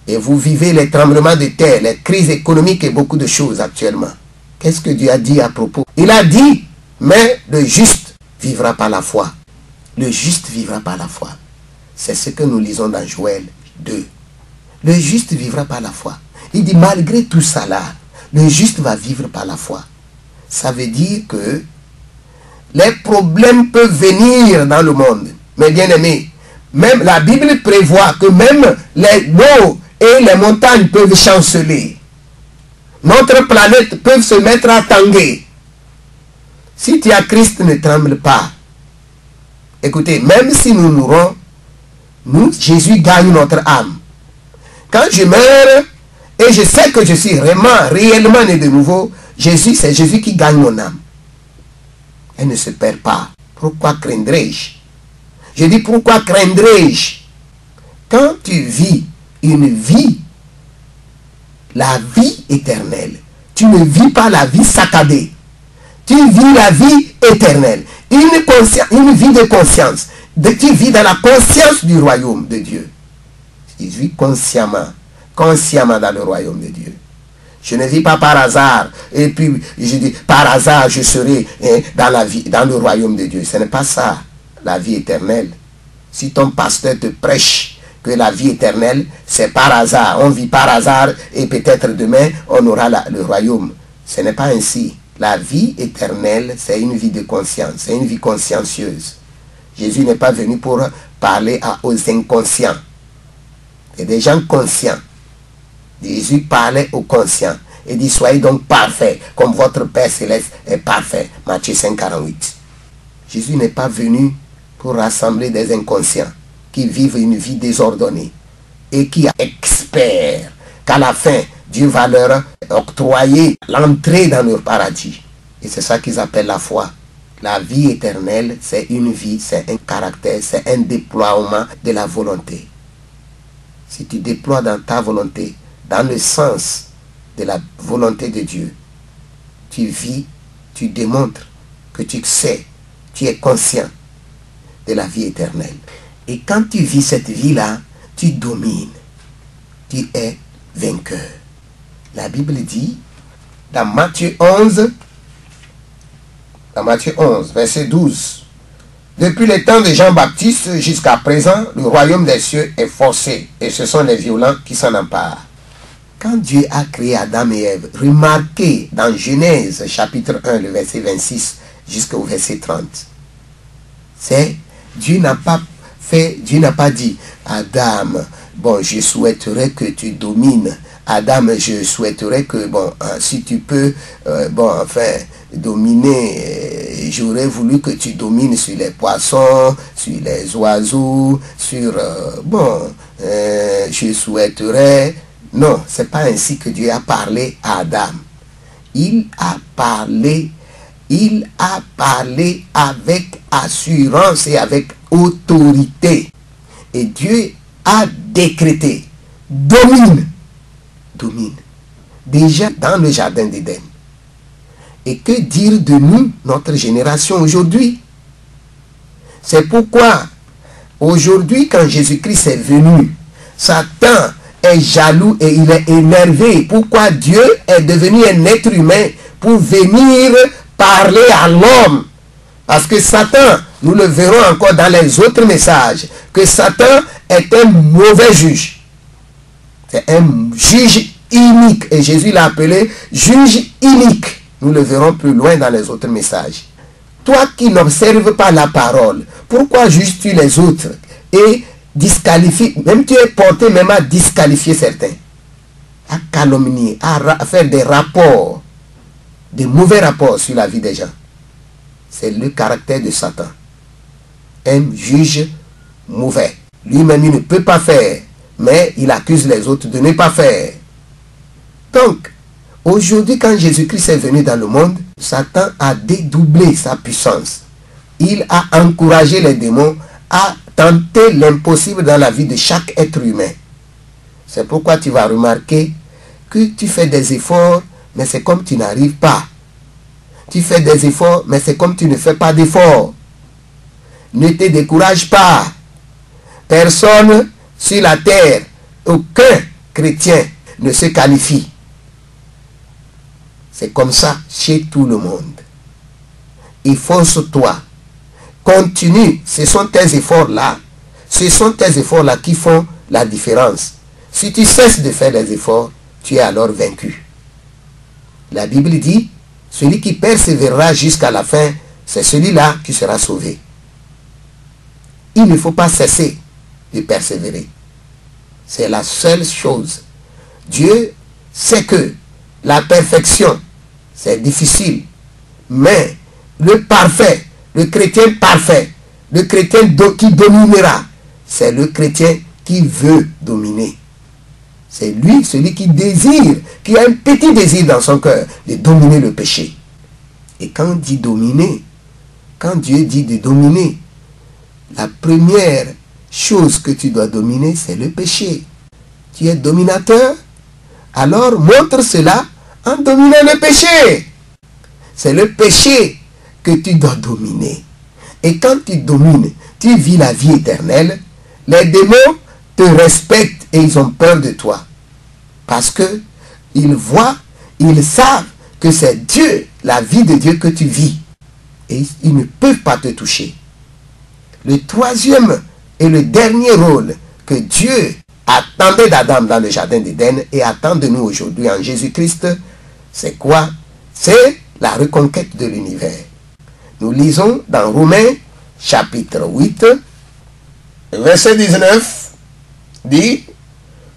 Et vous vivez les tremblements de terre, les crises économiques et beaucoup de choses actuellement. Qu'est-ce que Dieu a dit à propos? Il a dit, mais le juste vivra par la foi. Le juste vivra par la foi. C'est ce que nous lisons dans Joël 2. Le juste vivra par la foi. Il dit, malgré tout ça là, le juste va vivre par la foi. Ça veut dire que les problèmes peuvent venir dans le monde. Mais bien aimé, même la Bible prévoit que même les eaux et les montagnes peuvent chanceler. Notre planète peut se mettre à tanguer. Si tu as Christ, ne tremble pas. Écoutez, même si nous mourons, nous, Jésus gagne notre âme. Quand je meurs, et je sais que je suis vraiment, réellement né de nouveau, Jésus, c'est Jésus qui gagne mon âme. Elle ne se perd pas. Pourquoi craindrais-je? Je dis, pourquoi craindrais-je? Quand tu vis une vie, la vie éternelle, tu ne vis pas la vie saccadée. Tu vis la vie éternelle. Une vie de conscience. Tu vis dans la conscience du royaume de Dieu. Tu vis consciemment dans le royaume de Dieu. Je ne vis pas par hasard. Et puis, je dis, par hasard, je serai dans le royaume de Dieu. Ce n'est pas ça, la vie éternelle. Si ton pasteur te prêche que la vie éternelle, c'est par hasard. On vit par hasard et peut-être demain, on aura le royaume. Ce n'est pas ainsi. La vie éternelle, c'est une vie de conscience. C'est une vie consciencieuse. Jésus n'est pas venu pour parler aux inconscients. C'est des gens conscients. Jésus parlait aux conscients. Et dit, soyez donc parfaits, comme votre Père Céleste est parfait. Matthieu 5, 48. Jésus n'est pas venu pour rassembler des inconscients qui vivent une vie désordonnée et qui espèrent qu'à la fin, Dieu va leur octroyer l'entrée dans leur paradis. Et c'est ça qu'ils appellent la foi. La vie éternelle, c'est une vie, c'est un caractère, c'est un déploiement de la volonté. si tu déploies dans ta volonté, dans le sens de la volonté de Dieu, tu vis, tu démontres que tu sais, tu es conscient de la vie éternelle. Et quand tu vis cette vie-là, tu domines, tu es vainqueur. La Bible dit, dans Matthieu 11, verset 12, depuis le temps de Jean-Baptiste jusqu'à présent, le royaume des cieux est forcé, et ce sont les violents qui s'en emparent. Quand Dieu a créé Adam et Ève, remarquez dans Genèse chapitre 1, le verset 26 jusqu'au verset 30, c'est Dieu n'a pas dit, Adam, bon, je souhaiterais que tu domines. Adam, je souhaiterais que, bon, si tu peux, dominer, j'aurais voulu que tu domines sur les poissons, sur les oiseaux, sur, je souhaiterais. Non, c'est pas ainsi que Dieu a parlé à Adam. Il a parlé avec assurance et avec autorité. Et Dieu a décrété, domine. Déjà dans le jardin d'Éden. Et que dire de nous, notre génération aujourd'hui? C'est pourquoi aujourd'hui, quand Jésus-Christ est venu, Satan est jaloux et il est énervé. Pourquoi Dieu est devenu un être humain pour venir parler à l'homme? Parce que Satan, nous le verrons encore dans les autres messages, que Satan est un mauvais juge. C'est un juge inique. Et Jésus l'a appelé juge inique. Nous le verrons plus loin dans les autres messages. Toi qui n'observes pas la parole, pourquoi juges-tu les autres et disqualifies, même tu es porté même à disqualifier certains, à calomnier, à faire des rapports, des mauvais rapports sur la vie des gens? C'est le caractère de Satan. Un juge mauvais. Lui-même, il ne peut pas faire, mais il accuse les autres de ne pas faire. Donc, aujourd'hui, quand Jésus-Christ est venu dans le monde, Satan a dédoublé sa puissance. Il a encouragé les démons à tenter l'impossible dans la vie de chaque être humain. C'est pourquoi tu vas remarquer que tu fais des efforts, mais c'est comme tu n'arrives pas. Tu fais des efforts, mais c'est comme tu ne fais pas d'efforts. Ne te décourage pas. Personne sur la terre, aucun chrétien ne se qualifie. C'est comme ça chez tout le monde. Efforce-toi. Continue. Ce sont tes efforts-là. Ce sont tes efforts-là qui font la différence. Si tu cesses de faire des efforts, tu es alors vaincu. La Bible dit, celui qui persévérera jusqu'à la fin, c'est celui-là qui sera sauvé. Il ne faut pas cesser de persévérer. C'est la seule chose. Dieu sait que la perfection, c'est difficile. Mais le parfait, le chrétien parfait, le chrétien qui dominera, c'est le chrétien qui veut dominer. C'est lui, celui qui désire, qui a un petit désir dans son cœur de dominer le péché. Et quand on dit dominer, quand Dieu dit de dominer, la première chose que tu dois dominer, c'est le péché. Tu es dominateur, alors montre cela en dominant le péché. C'est le péché que tu dois dominer. Et quand tu domines, tu vis la vie éternelle. Les démons te respectent et ils ont peur de toi. Parce que ils voient, ils savent que c'est Dieu, la vie de Dieu que tu vis. Et ils ne peuvent pas te toucher. Le troisième et le dernier rôle que Dieu attendait d'Adam dans le jardin d'Éden et attend de nous aujourd'hui en Jésus-Christ, c'est quoi? C'est la reconquête de l'univers. Nous lisons dans Romains chapitre 8, verset 19, dit,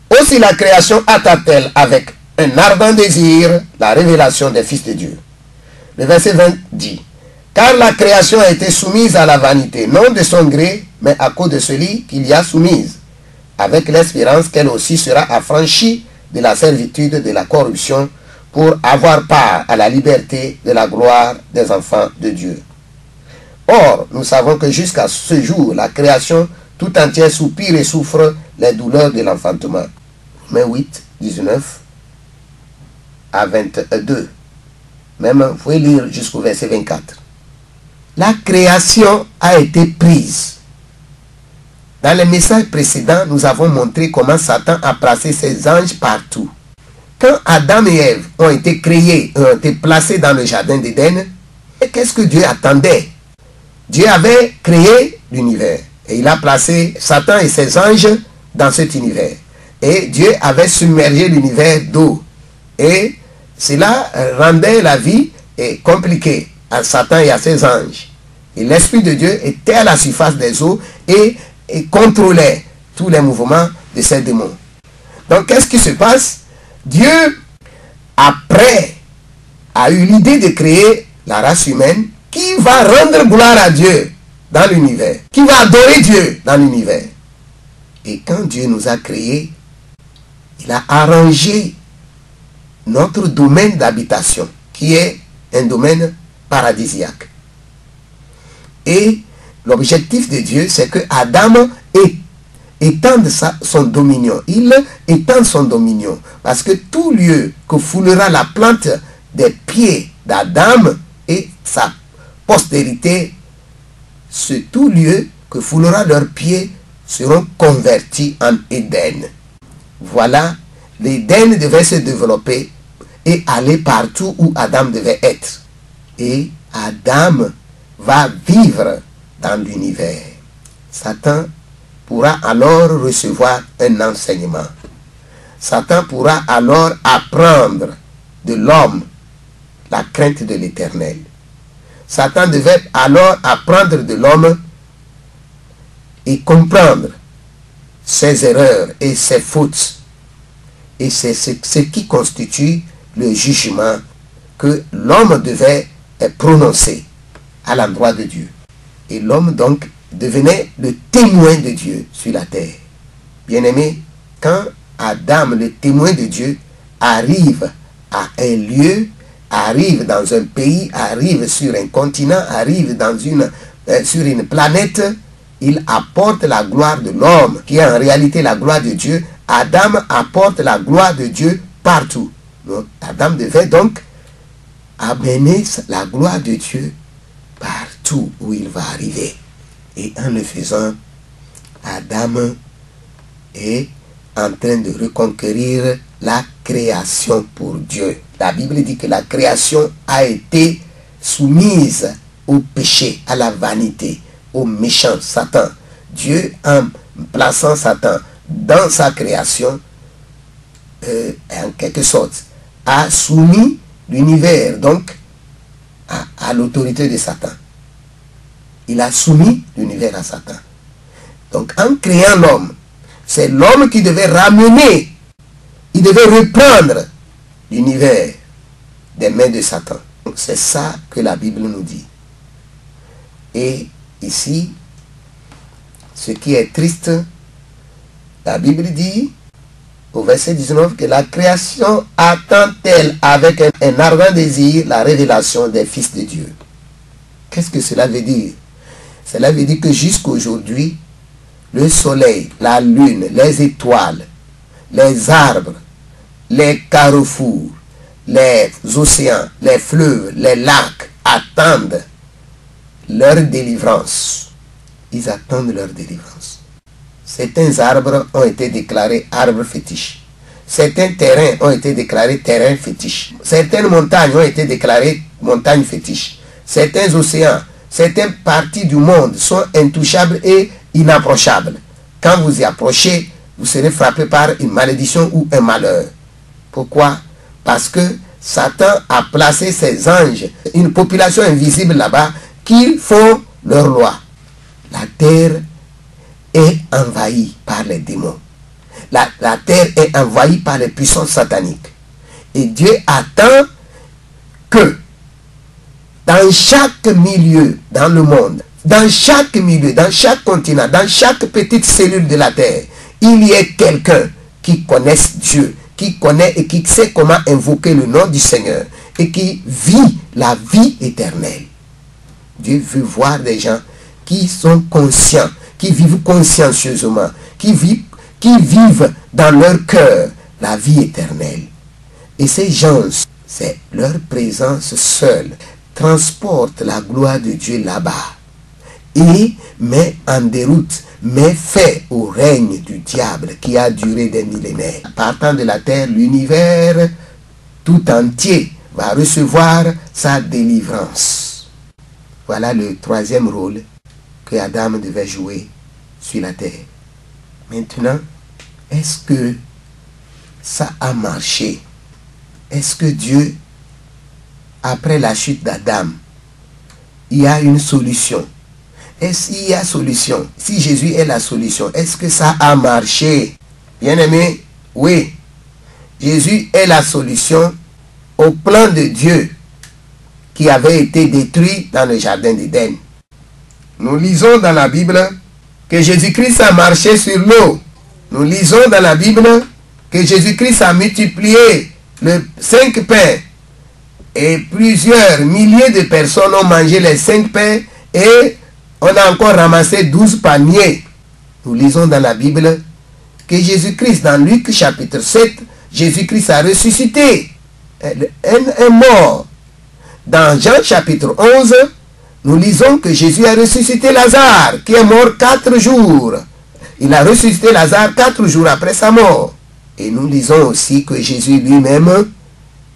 aussi la création attend-elle avec un ardent désir la révélation des fils de Dieu. Le verset 20 dit, car la création a été soumise à la vanité, non de son gré, mais à cause de celui qui l'y a soumise, avec l'espérance qu'elle aussi sera affranchie de la servitude de la corruption pour avoir part à la liberté de la gloire des enfants de Dieu. Or, nous savons que jusqu'à ce jour, la création tout entière soupire et souffre les douleurs de l'enfantement. Romains 8, 19 à 22. Même, vous pouvez lire jusqu'au verset 24. La création a été prise. Dans les messages précédents, nous avons montré comment Satan a placé ses anges partout. Quand Adam et Ève ont été créés, ont été placés dans le jardin d'Éden, qu'est-ce que Dieu attendait? Dieu avait créé l'univers et il a placé Satan et ses anges dans cet univers. Et Dieu avait submergé l'univers d'eau. Et cela rendait la vie compliquée à Satan et à ses anges. Et l'Esprit de Dieu était à la surface des eaux et contrôlait tous les mouvements de ces démons. Donc qu'est-ce qui se passe? Dieu, après, a eu l'idée de créer la race humaine qui va rendre gloire à Dieu dans l'univers, qui va adorer Dieu dans l'univers. Et quand Dieu nous a créés, il a arrangé notre domaine d'habitation, qui est un domaine paradisiaque. Et l'objectif de Dieu, c'est que Adam étende son dominion. Il étend son dominion. Parce que tout lieu que foulera la plante des pieds d'Adam et sa postérité, ce tout lieu que foulera leurs pieds seront convertis en Éden. Voilà, l'Éden devait se développer et aller partout où Adam devait être. Et Adam va vivre dans l'univers. Satan pourra alors recevoir un enseignement. Satan pourra alors apprendre de l'homme la crainte de l'Éternel. Satan devait alors apprendre de l'homme et comprendre ses erreurs et ses fautes. Et c'est ce qui constitue le jugement que l'homme devait prononcer à l'endroit de Dieu. Et l'homme donc devenait le témoin de Dieu sur la terre. Bien-aimé, quand Adam, le témoin de Dieu, arrive à un lieu, arrive dans un pays, arrive sur un continent, arrive sur une planète, il apporte la gloire de l'homme, qui est en réalité la gloire de Dieu. Adam apporte la gloire de Dieu partout. Donc, Adam devait donc amener la gloire de Dieu partout où il va arriver. Et en le faisant, Adam est en train de reconquérir la création pour Dieu. La Bible dit que la création a été soumise au péché, à la vanité, au méchant Satan. Dieu, en plaçant Satan dans sa création, en quelque sorte, a soumis l'univers donc à l'autorité de Satan. Il a soumis l'univers à Satan. Donc en créant l'homme, c'est l'homme qui devait ramener, il devait reprendre l'univers des mains de Satan. C'est ça que la Bible nous dit. Et ici, ce qui est triste, la Bible dit au verset 19 que la création attend-elle avec un ardent désir la révélation des fils de Dieu. Qu'est-ce que cela veut dire? Cela veut dire que jusqu'aujourd'hui, le soleil, la lune, les étoiles, les arbres, les carrefours, les océans, les fleuves, les lacs attendent leur délivrance. Ils attendent leur délivrance. Certains arbres ont été déclarés arbres fétiches. Certains terrains ont été déclarés terrains fétiches. Certaines montagnes ont été déclarées montagnes fétiches. Certains océans, certaines parties du monde sont intouchables et inapprochables. Quand vous y approchez, vous serez frappé par une malédiction ou un malheur. Pourquoi? Parce que Satan a placé ses anges, une population invisible là-bas, qui font leur loi. La terre est envahie par les démons. La terre est envahie par les puissances sataniques. Et Dieu attend que dans chaque milieu dans le monde, dans chaque milieu, dans chaque continent, dans chaque petite cellule de la terre, il y ait quelqu'un qui connaisse Dieu, qui connaît et qui sait comment invoquer le nom du Seigneur et qui vit la vie éternelle. Dieu veut voir des gens qui sont conscients, qui vivent consciencieusement, qui qui vivent dans leur cœur la vie éternelle. Et ces gens, c'est leur présence seule, transporte la gloire de Dieu là-bas et met en déroute, met fin au règne du diable qui a duré des millénaires. Partant de la terre, l'univers tout entier va recevoir sa délivrance. Voilà le troisième rôle que Adam devait jouer sur la terre. Maintenant, est-ce que ça a marché? Est-ce que Dieu, après la chute d'Adam, il y a une solution? Est-ce qu'il y a solution? Si Jésus est la solution, est-ce que ça a marché? Bien-aimé, oui. Jésus est la solution au plan de Dieu qui avait été détruit dans le jardin d'Éden. Nous lisons dans la Bible que Jésus-Christ a marché sur l'eau. Nous lisons dans la Bible que Jésus-Christ a multiplié les 5 pains et plusieurs milliers de personnes ont mangé les 5 pains et on a encore ramassé 12 paniers. Nous lisons dans la Bible que Jésus-Christ, dans Luc chapitre 7, Jésus-Christ a ressuscité, est mort. Dans Jean chapitre 11, nous lisons que Jésus a ressuscité Lazare, qui est mort 4 jours. Il a ressuscité Lazare 4 jours après sa mort. Et nous lisons aussi que Jésus lui-même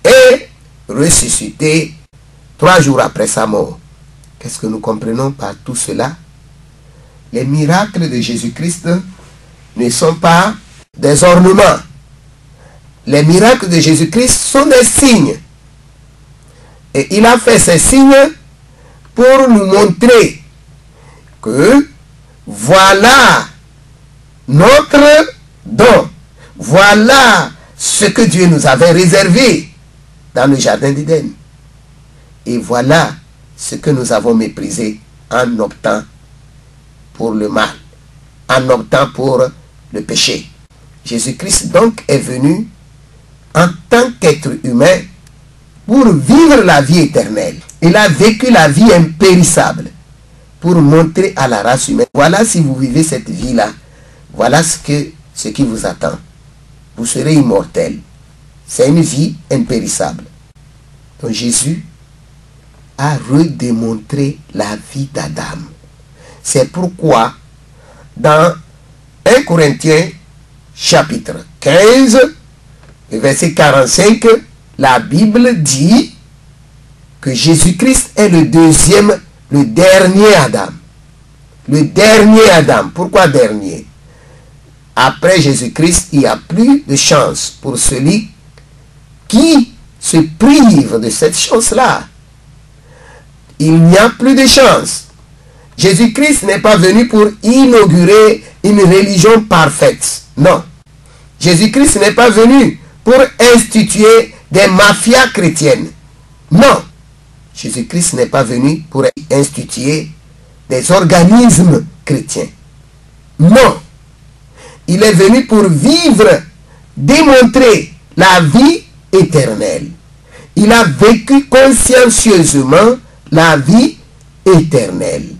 est ressuscité 3 jours après sa mort. Qu'est-ce que nous comprenons par tout cela? Les miracles de Jésus-Christ ne sont pas des ornements. Les miracles de Jésus-Christ sont des signes. Et il a fait ces signes pour nous montrer que voilà notre don. Voilà ce que Dieu nous avait réservé dans le jardin d'Éden. Et voilà ce que nous avons méprisé en optant pour le mal, en optant pour le péché. Jésus-Christ donc est venu en tant qu'être humain pour vivre la vie éternelle. Il a vécu la vie impérissable pour montrer à la race humaine, voilà si vous vivez cette vie-là, voilà ce qui vous attend. Vous serez immortel. C'est une vie impérissable. Donc Jésus a redémontré la vie d'Adam. C'est pourquoi dans 1 Corinthiens chapitre 15, verset 45, la Bible dit que Jésus-Christ est le dernier Adam. Le dernier Adam. Pourquoi dernier? Après Jésus-Christ, il n'y a plus de chance pour celui qui se prive de cette chance-là. Il n'y a plus de chance. Jésus-Christ n'est pas venu pour inaugurer une religion parfaite. Non. Jésus-Christ n'est pas venu pour instituer des mafias chrétiennes. Non. Jésus-Christ n'est pas venu pour instituer des organismes chrétiens. Non. Il est venu pour vivre, démontrer la vie éternelle. Il a vécu consciencieusement la vie éternelle.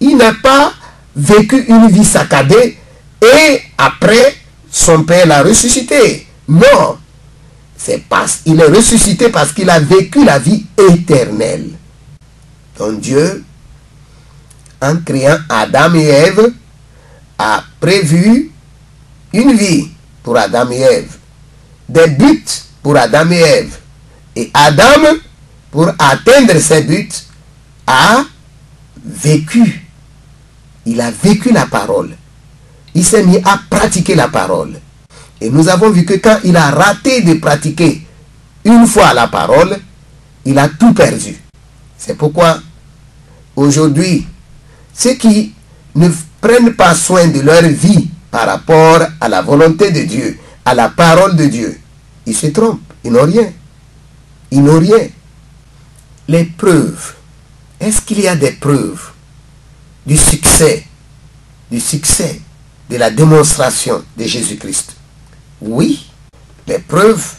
Il n'a pas vécu une vie saccadée et après son Père l'a ressuscité. Non. Il est ressuscité parce qu'il a vécu la vie éternelle. Donc Dieu, en créant Adam et Ève, a prévu une vie pour Adam et Ève, des buts pour Adam et Ève. Et Adam, pour atteindre ses buts, a vécu. Il a vécu la parole. Il s'est mis à pratiquer la parole. Et nous avons vu que quand il a raté de pratiquer une fois la parole, il a tout perdu. C'est pourquoi aujourd'hui, ceux qui ne prennent pas soin de leur vie par rapport à la volonté de Dieu, à la parole de Dieu, ils se trompent, ils n'ont rien. Ils n'ont rien. Les preuves. Est-ce qu'il y a des preuves du succès de la démonstration de Jésus-Christ? Oui. Les preuves,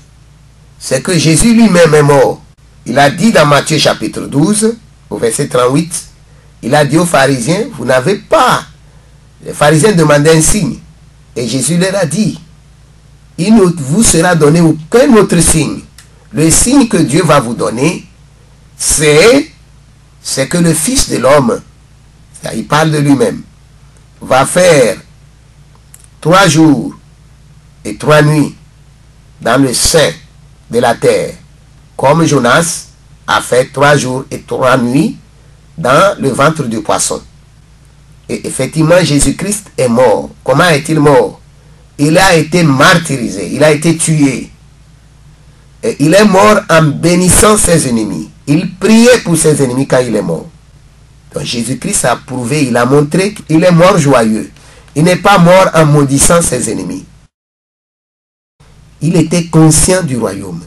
c'est que Jésus lui-même est mort. Il a dit dans Matthieu chapitre 12, au verset 38, il a dit aux pharisiens, vous n'avez pas. Les pharisiens demandaient un signe. Et Jésus leur a dit, il ne vous sera donné aucun autre signe. Le signe que Dieu va vous donner, c'est que le Fils de l'homme, il parle de lui-même, va faire 3 jours et 3 nuits dans le sein de la terre, comme Jonas a fait 3 jours et 3 nuits dans le ventre du poisson. Et effectivement, Jésus-Christ est mort. Comment est-il mort? Il a été martyrisé, il a été tué. Et il est mort en bénissant ses ennemis. Il priait pour ses ennemis quand il est mort. Donc Jésus-Christ a prouvé, il a montré qu'il est mort joyeux. Il n'est pas mort en maudissant ses ennemis. Il était conscient du royaume.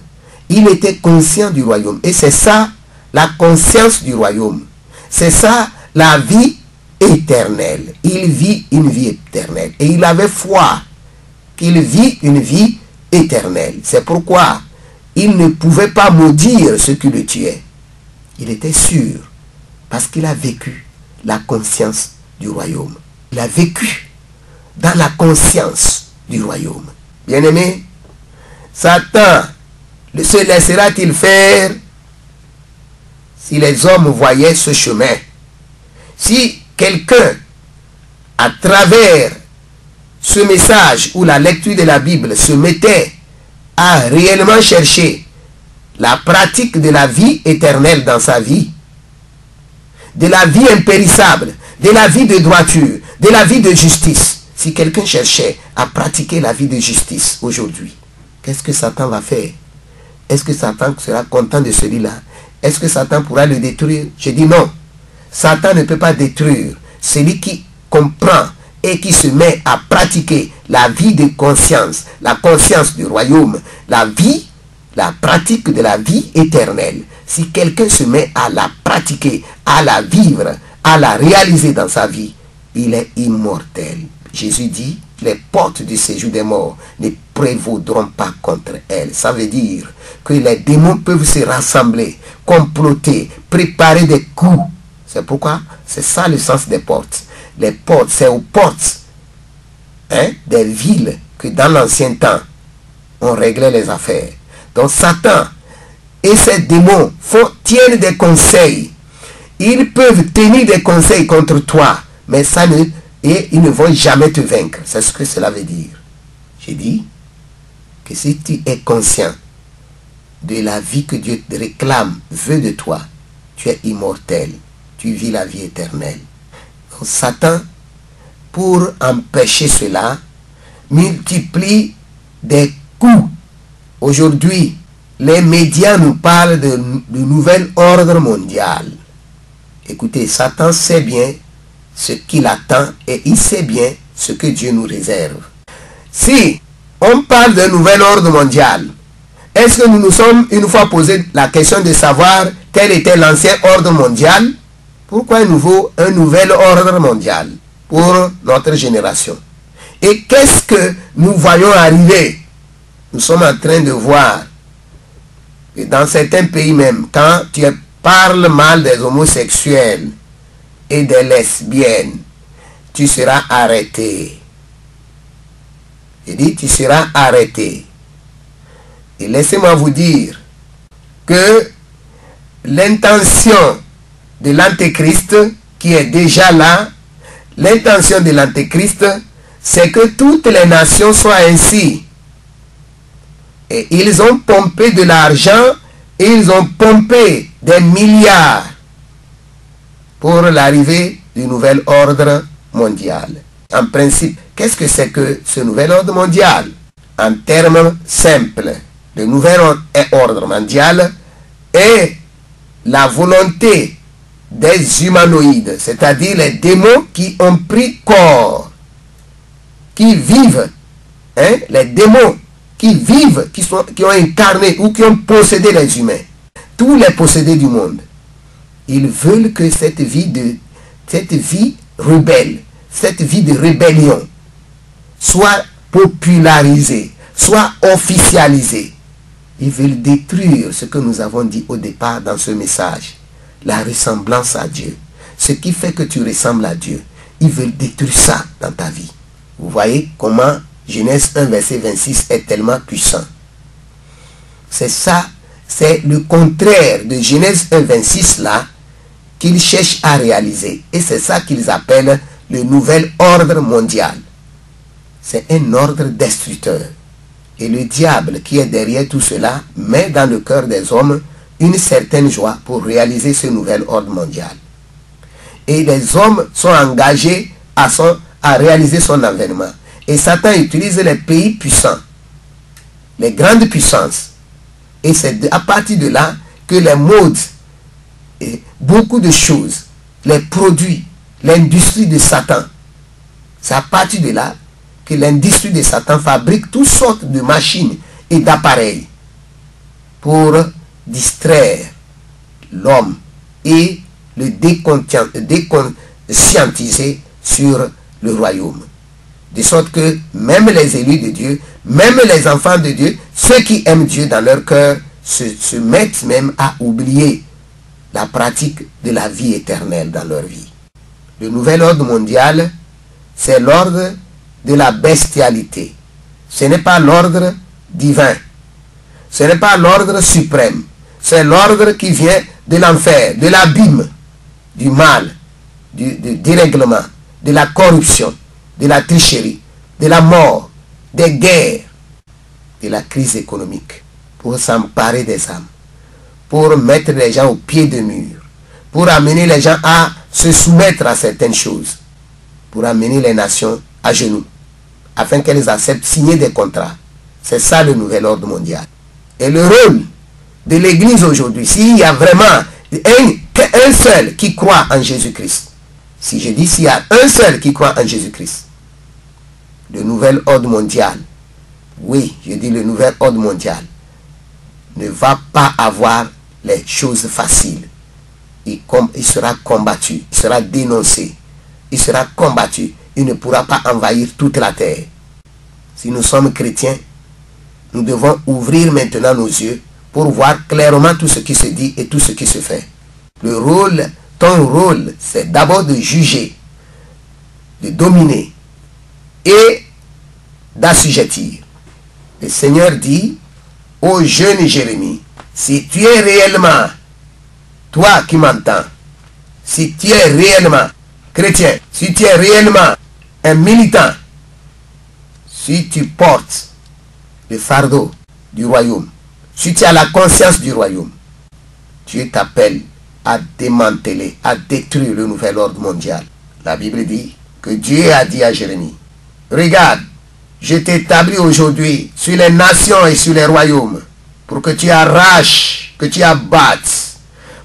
Il était conscient du royaume. Et c'est ça, la conscience du royaume. C'est ça, la vie éternelle. Il vit une vie éternelle. Et il avait foi qu'il vit une vie éternelle. C'est pourquoi il ne pouvait pas maudire ceux qui le tuaient. Il était sûr, parce qu'il a vécu la conscience du royaume. Il a vécu dans la conscience du royaume. Bien-aimé, Satan se laissera-t-il faire si les hommes voyaient ce chemin? Si quelqu'un, à travers ce message ou la lecture de la Bible, se mettait à réellement chercher la pratique de la vie éternelle dans sa vie, de la vie impérissable, de la vie de droiture, de la vie de justice. Si quelqu'un cherchait à pratiquer la vie de justice aujourd'hui, qu'est-ce que Satan va faire? Est-ce que Satan sera content de celui-là? Est-ce que Satan pourra le détruire? Je dis non. Satan ne peut pas détruire celui qui comprend et qui se met à pratiquer la vie de conscience, la conscience du royaume, la vie, la pratique de la vie éternelle. Si quelqu'un se met à la pratiquer, à la vivre, à la réaliser dans sa vie, il est immortel. Jésus dit, les portes du séjour des morts ne prévaudront pas contre elle. Ça veut dire que les démons peuvent se rassembler, comploter, préparer des coups. C'est pourquoi, c'est ça le sens des portes. Les portes, c'est aux portes des villes que dans l'ancien temps, on réglait les affaires. Donc Satan et ses démons tiennent des conseils. Ils peuvent tenir des conseils contre toi, mais ils ne vont jamais te vaincre. C'est ce que cela veut dire. J'ai dit que si tu es conscient de la vie que Dieu te réclame, veut de toi, tu es immortel. Tu vis la vie éternelle. Donc Satan, pour empêcher cela, multiplie des coups. Aujourd'hui, les médias nous parlent de nouvel ordre mondial. Écoutez, Satan sait bien ce qu'il attend et il sait bien ce que Dieu nous réserve. Si on parle d'un nouvel ordre mondial, est-ce que nous nous sommes une fois posé la question de savoir quel était l'ancien ordre mondial? Pourquoi un nouvel ordre mondial pour notre génération? Et qu'est-ce que nous voyons arriver? Nous sommes en train de voir que dans certains pays même, quand tu parles mal des homosexuels et des lesbiennes, tu seras arrêté. Je dis, tu seras arrêté. Et laissez-moi vous dire que l'intention de l'Antéchrist qui est déjà là, l'intention de l'Antéchrist, c'est que toutes les nations soient ainsi. Et ils ont pompé de l'argent, et ils ont pompé des milliards pour l'arrivée du nouvel ordre mondial. En principe, qu'est-ce que c'est que ce nouvel ordre mondial? En termes simples, le nouvel ordre mondial est la volonté des humanoïdes, c'est-à-dire les démons qui ont pris corps, qui vivent, les démons qui vivent, qui ont incarné ou qui ont possédé les humains, tous les possédés du monde. Ils veulent que cette vie rebelle, cette vie de rébellion soit popularisée, soit officialisée. Ils veulent détruire ce que nous avons dit au départ dans ce message, la ressemblance à Dieu. Ce qui fait que tu ressembles à Dieu. Ils veulent détruire ça dans ta vie. Vous voyez comment Genèse 1, verset 26 est tellement puissant. C'est ça, c'est le contraire de Genèse 1, 26 là, qu'ils cherchent à réaliser. Et c'est ça qu'ils appellent le nouvel ordre mondial. C'est un ordre destructeur. Et le diable qui est derrière tout cela met dans le cœur des hommes une certaine joie pour réaliser ce nouvel ordre mondial. Et les hommes sont engagés à réaliser son avènement. Et Satan utilise les pays puissants, les grandes puissances. Et c'est à partir de là que les modes, et beaucoup de choses, les produits, l'industrie de Satan, c'est à partir de là que l'industrie de Satan fabrique toutes sortes de machines et d'appareils pour distraire l'homme et le déconscientiser sur le royaume. De sorte que même les élus de Dieu, même les enfants de Dieu, ceux qui aiment Dieu dans leur cœur, se mettent même à oublier la pratique de la vie éternelle dans leur vie. Le nouvel ordre mondial, c'est l'ordre de la bestialité. Ce n'est pas l'ordre divin. Ce n'est pas l'ordre suprême. C'est l'ordre qui vient de l'enfer, de l'abîme, du mal, du dérèglement, de la corruption, de la tricherie, de la mort, des guerres, de la crise économique, pour s'emparer des âmes, pour mettre les gens au pied de mur, pour amener les gens à se soumettre à certaines choses, pour amener les nations à genoux, afin qu'elles acceptent signer des contrats. C'est ça le nouvel ordre mondial. Et le rôle de l'Église aujourd'hui, s'il y a vraiment un seul qui croit en Jésus-Christ, si je dis s'il y a un seul qui croit en Jésus-Christ, le nouvel ordre mondial, oui, je dis le nouvel ordre mondial, ne va pas avoir les choses faciles. Il sera combattu, il sera dénoncé, il sera combattu. Il ne pourra pas envahir toute la terre. Si nous sommes chrétiens, nous devons ouvrir maintenant nos yeux pour voir clairement tout ce qui se dit et tout ce qui se fait. Ton rôle, c'est d'abord de juger, de dominer et d'assujettir. Le Seigneur dit au jeune Jérémie, si tu es réellement, toi qui m'entends, si tu es réellement chrétien, si tu es réellement un militant, si tu portes le fardeau du royaume, si tu as la conscience du royaume, Dieu t'appelle à démanteler, à détruire le nouvel ordre mondial. La Bible dit que Dieu a dit à Jérémie, regarde, je t'établis aujourd'hui sur les nations et sur les royaumes pour que tu arraches, que tu abattes,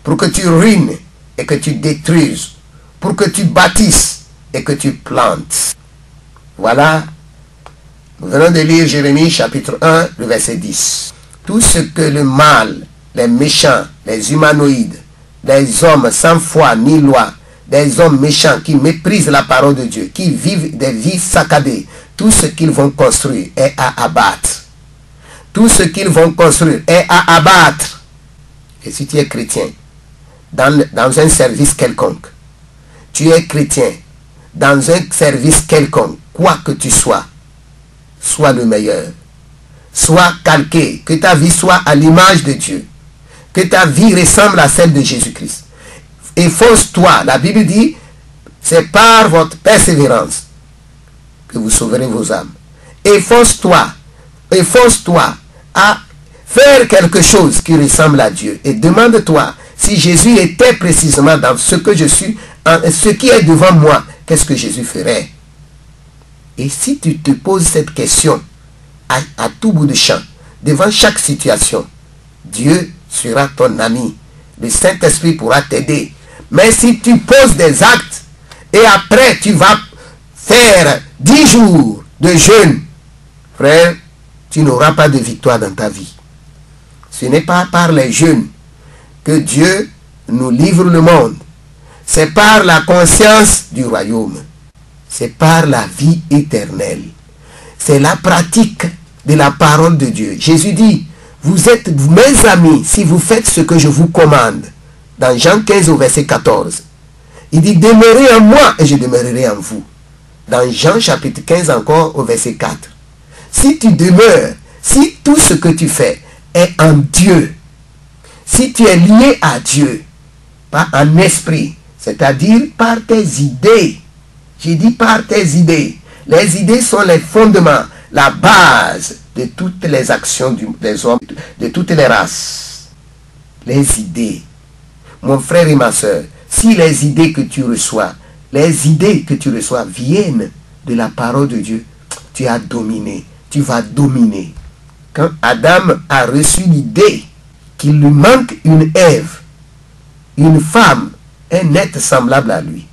pour que tu ruines et que tu détruises, pour que tu bâtisses et que tu plantes. Voilà, nous venons de lire Jérémie chapitre 1, le verset 10. Tout ce que le mal, les méchants, les humanoïdes, les hommes sans foi ni loi, des hommes méchants qui méprisent la parole de Dieu, qui vivent des vies saccadées, tout ce qu'ils vont construire est à abattre. Tout ce qu'ils vont construire est à abattre. Et si tu es chrétien, dans un service quelconque, tu es chrétien, dans un service quelconque, quoi que tu sois, sois le meilleur. Sois calqué, que ta vie soit à l'image de Dieu. Que ta vie ressemble à celle de Jésus-Christ. Efforce-toi, la Bible dit, c'est par votre persévérance que vous sauverez vos âmes. Efforce-toi à faire quelque chose qui ressemble à Dieu. Et demande-toi, si Jésus était précisément dans ce que je suis, ce qui est devant moi, qu'est-ce que Jésus ferait? Et si tu te poses cette question à tout bout de champ, devant chaque situation, Dieu sera ton ami. Le Saint-Esprit pourra t'aider. Mais si tu poses des actes et après tu vas faire 10 jours de jeûne, frère, tu n'auras pas de victoire dans ta vie. Ce n'est pas par les jeûnes que Dieu nous livre le monde. C'est par la conscience du royaume. C'est par la vie éternelle. C'est la pratique de la parole de Dieu. Jésus dit, vous êtes mes amis si vous faites ce que je vous commande. Dans Jean 15 au verset 14. Il dit, demeurez en moi et je demeurerai en vous. Dans Jean chapitre 15 encore au verset 4. Si tu demeures, si tout ce que tu fais est en Dieu, si tu es lié à Dieu, pas en esprit, c'est-à-dire par tes idées. J'ai dit par tes idées. Les idées sont les fondements, la base de toutes les actions des hommes, de toutes les races. Les idées. Mon frère et ma soeur, si les idées que tu reçois, viennent de la parole de Dieu, tu as dominé, tu vas dominer. Quand Adam a reçu l'idée qu'il lui manque une Ève, une femme, un être semblable à lui,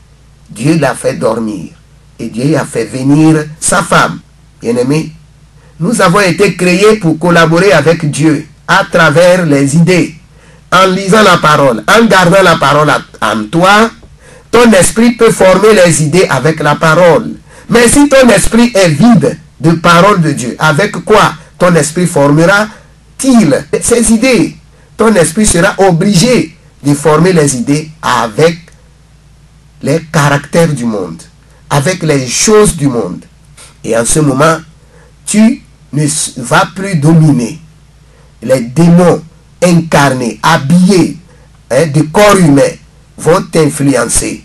Dieu l'a fait dormir et Dieu a fait venir sa femme. Bien-aimés, nous avons été créés pour collaborer avec Dieu à travers les idées. En lisant la parole, en gardant la parole en toi, ton esprit peut former les idées avec la parole. Mais si ton esprit est vide de parole de Dieu, avec quoi ton esprit formera-t-il ces idées? Ton esprit sera obligé de former les idées avec les caractères du monde, avec les choses du monde. Et en ce moment, tu ne vas plus dominer. Les démons incarnés, habillés de corps humain vont t'influencer.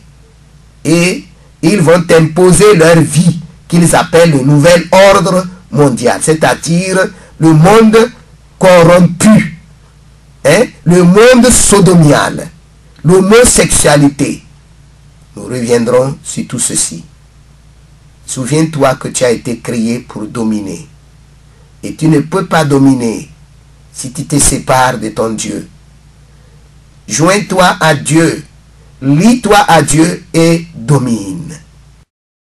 Et ils vont t'imposer leur vie qu'ils appellent le nouvel ordre mondial, c'est-à-dire le monde corrompu, le monde sodomial, l'homosexualité. Nous reviendrons sur tout ceci. Souviens-toi que tu as été créé pour dominer. Et tu ne peux pas dominer si tu te sépares de ton Dieu. Joins-toi à Dieu, lie-toi à Dieu et domine.